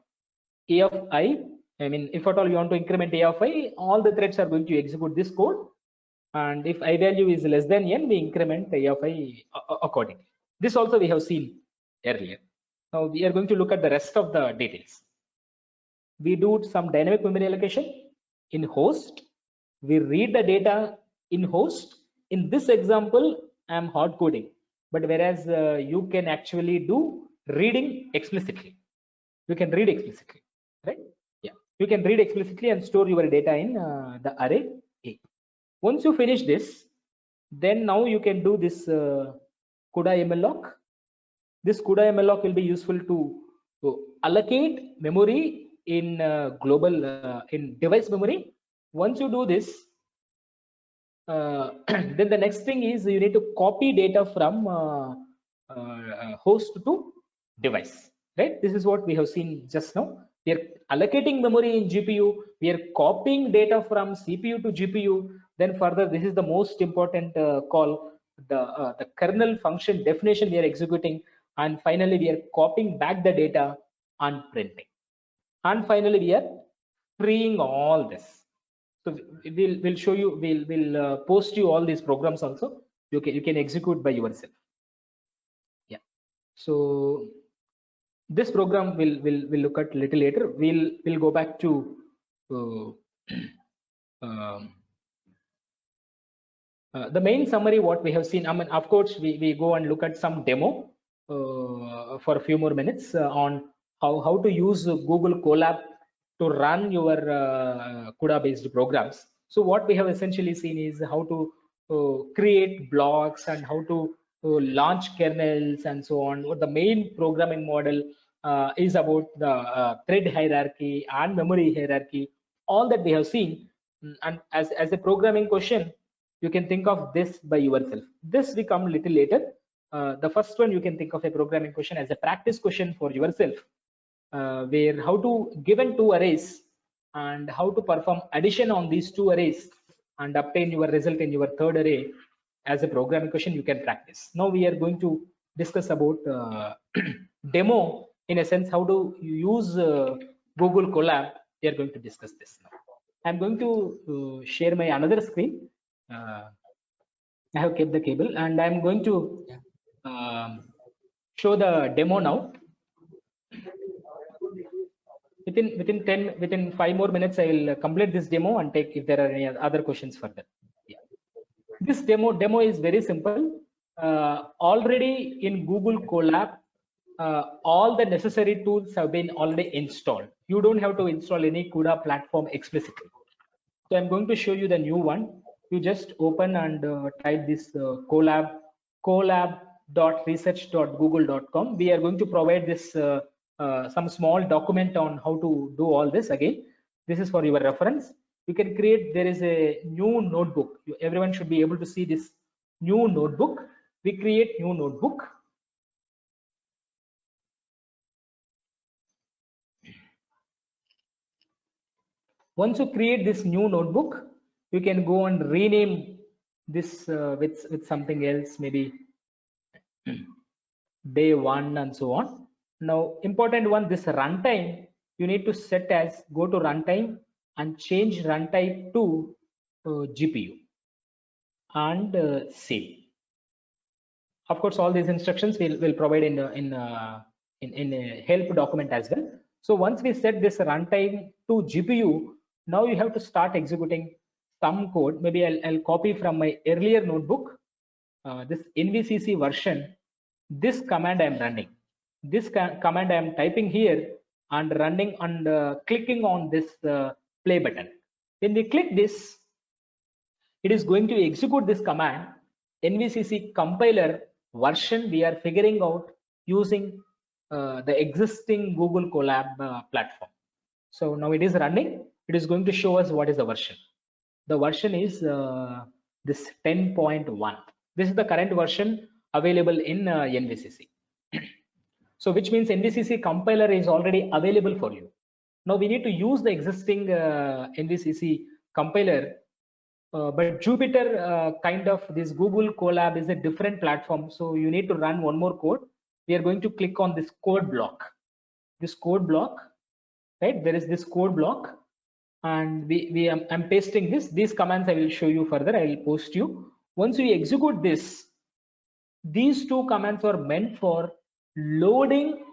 of I mean, if at all you want to increment A of I, all the threads are going to execute this code. And if I value is less than n, we increment A of I accordingly. This also we have seen earlier. Now we are going to look at the rest of the details. We do some dynamic memory allocation in host. We read the data in host. In this example, I am hard coding, but whereas you can actually do reading explicitly. You can read explicitly, right? Yeah, you can read explicitly and store your data in the array A. Once you finish this, then now you can do this CUDA MLOC. This CUDA MLOC will be useful to allocate memory in global in device memory. Once you do this, then the next thing is you need to copy data from host to device, right? This is what we have seen just now. We are allocating memory in GPU. We are copying data from CPU to GPU. Then further, this is the most important call, the kernel function definition we are executing. And finally, we are copying back the data and printing. And finally, we are freeing all this. So we'll show you, we'll post you all these programs also. You can execute by yourself. Yeah. So this program we'll look at a little later. We'll go back to The main summary what we have seen, I mean, of course, we go and look at some demo for a few more minutes on how to use Google Colab to run your CUDA based programs. So what we have essentially seen is how to create blocks and how to launch kernels and so on. What the main programming model is about the thread hierarchy and memory hierarchy, all that we have seen. And as a programming question, you can think of this by yourself. This will come little later. The first one, you can think of a programming question as a practice question for yourself, where how to given two arrays and how to perform addition on these two arrays and obtain your result in your third array as a programming question you can practice. Now we are going to discuss about demo, in a sense how to use Google Colab. We are going to discuss this now. I'm going to share my another screen. I have kept the cable and I'm going to show the demo now. Within 5 more minutes, I will complete this demo and take if there are any other questions further. Yeah. This demo is very simple. Already in Google Colab, all the necessary tools have been already installed. You don't have to install any CUDA platform explicitly. So I'm going to show you the new one. You just open and type this colab.research.google.com. We are going to provide this some small document on how to do all this. Again, this is for your reference. You can create, there is a new notebook. Everyone should be able to see this new notebook. We create new notebook. Once you create this new notebook, you can go and rename this with something else, maybe day 1 and so on. Now, important one, this runtime, you need to set as, go to runtime and change runtime to GPU and save. Of course, all these instructions will provide in a help document as well. So once we set this runtime to GPU, now you have to start executing some code. Maybe I'll copy from my earlier notebook, this NVCC version, this command I'm running. This command I'm typing here and running and clicking on this play button. When we click this, it is going to execute this command. NVCC compiler version we are figuring out using the existing Google Colab platform. So now it is running. It is going to show us what is the version. The version is this 10.1. This is the current version available in NVCC. So which means NVCC compiler is already available for you. Now we need to use the existing NVCC compiler, but Jupyter kind of this Google Colab is a different platform. So you need to run one more code. We are going to click on this code block. This code block, right? There is this code block, and I'm pasting this. These commands I will show you further. I will post you. Once we execute this, these two commands are meant for loading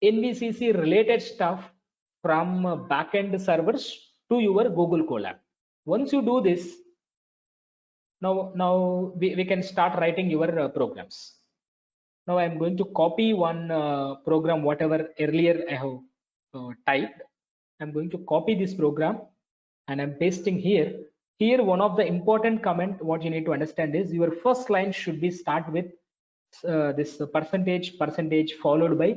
NVCC related stuff from backend servers to your Google Colab. Once you do this, now we can start writing your programs. Now I'm going to copy one program, whatever earlier I have typed. I'm going to copy this program and I'm pasting here. Here, one of the important comment, what you need to understand is your first line should be start with this percentage followed by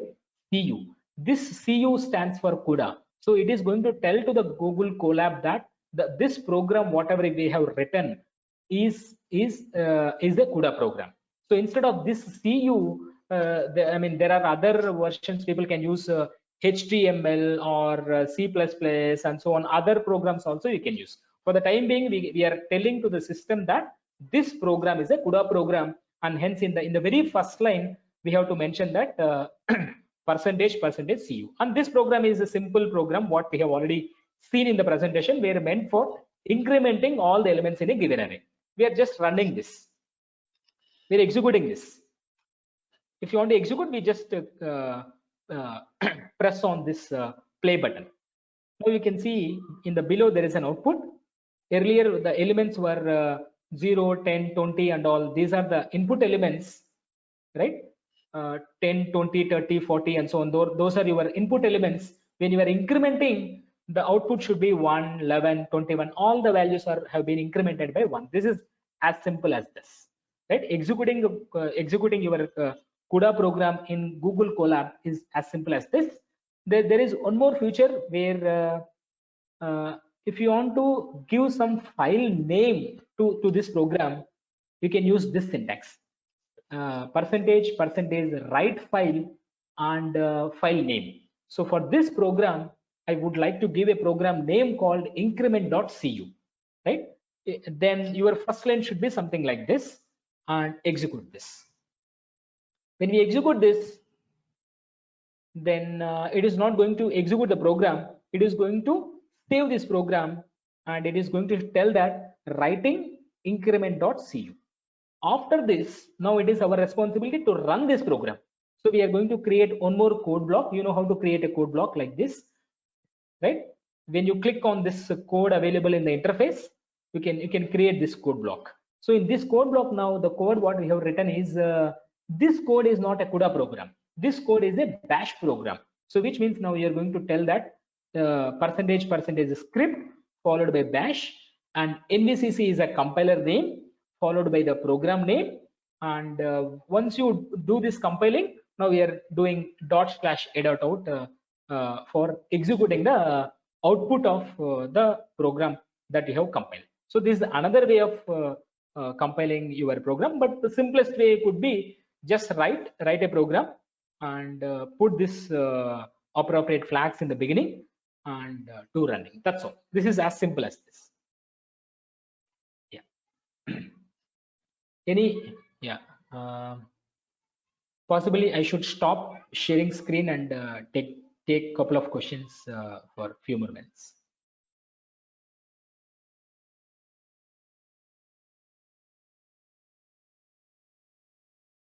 CU. This CU stands for CUDA. So it is going to tell to the Google Colab that this program, whatever we have written, is a CUDA program. So instead of this CU, I mean, there are other versions people can use HTML or C++ and so on. Other programs also you can use. For the time being, we are telling to the system that this program is a CUDA program, and hence in the very first line we have to mention that percentage CU. And this program is a simple program what we have already seen in the presentation. We are meant for incrementing all the elements in a given array. We are just running this. We are executing this. If you want to execute, we just press on this play button. Now you can see in the below there is an output. Earlier the elements were 0, 10, 20 and all, these are the input elements, right? 10, 20, 30, 40 and so on. Those are your input elements. When you are incrementing, the output should be 1, 11, 21. All the values have been incremented by 1. This is as simple as this, right? Executing your CUDA program in Google Colab is as simple as this. There is one more feature where if you want to give some file name to this program, you can use this syntax. Percentage write file and file name. So for this program, I would like to give a program name called increment.cu, right? Then your first line should be something like this, and execute this. When we execute this, then it is not going to execute the program. It is going to save this program, and it is going to tell that writing increment.cu. After this, now it is our responsibility to run this program. So we are going to create one more code block. You know how to create a code block like this, right? When you click on this code available in the interface, you can create this code block. So in this code block, now the code what we have written is this code is not a CUDA program. This code is a bash program. So which means now you are going to tell that percentage script followed by bash, and MVCC is a compiler name followed by the program name. And once you do this compiling, now we are doing /a.out for executing the output of the program that you have compiled. So this is another way of compiling your program, but the simplest way could be just write a program and put this appropriate flags in the beginning and do running. That's all. This is as simple as this. Yeah. Possibly I should stop sharing screen and take couple of questions for few more minutes.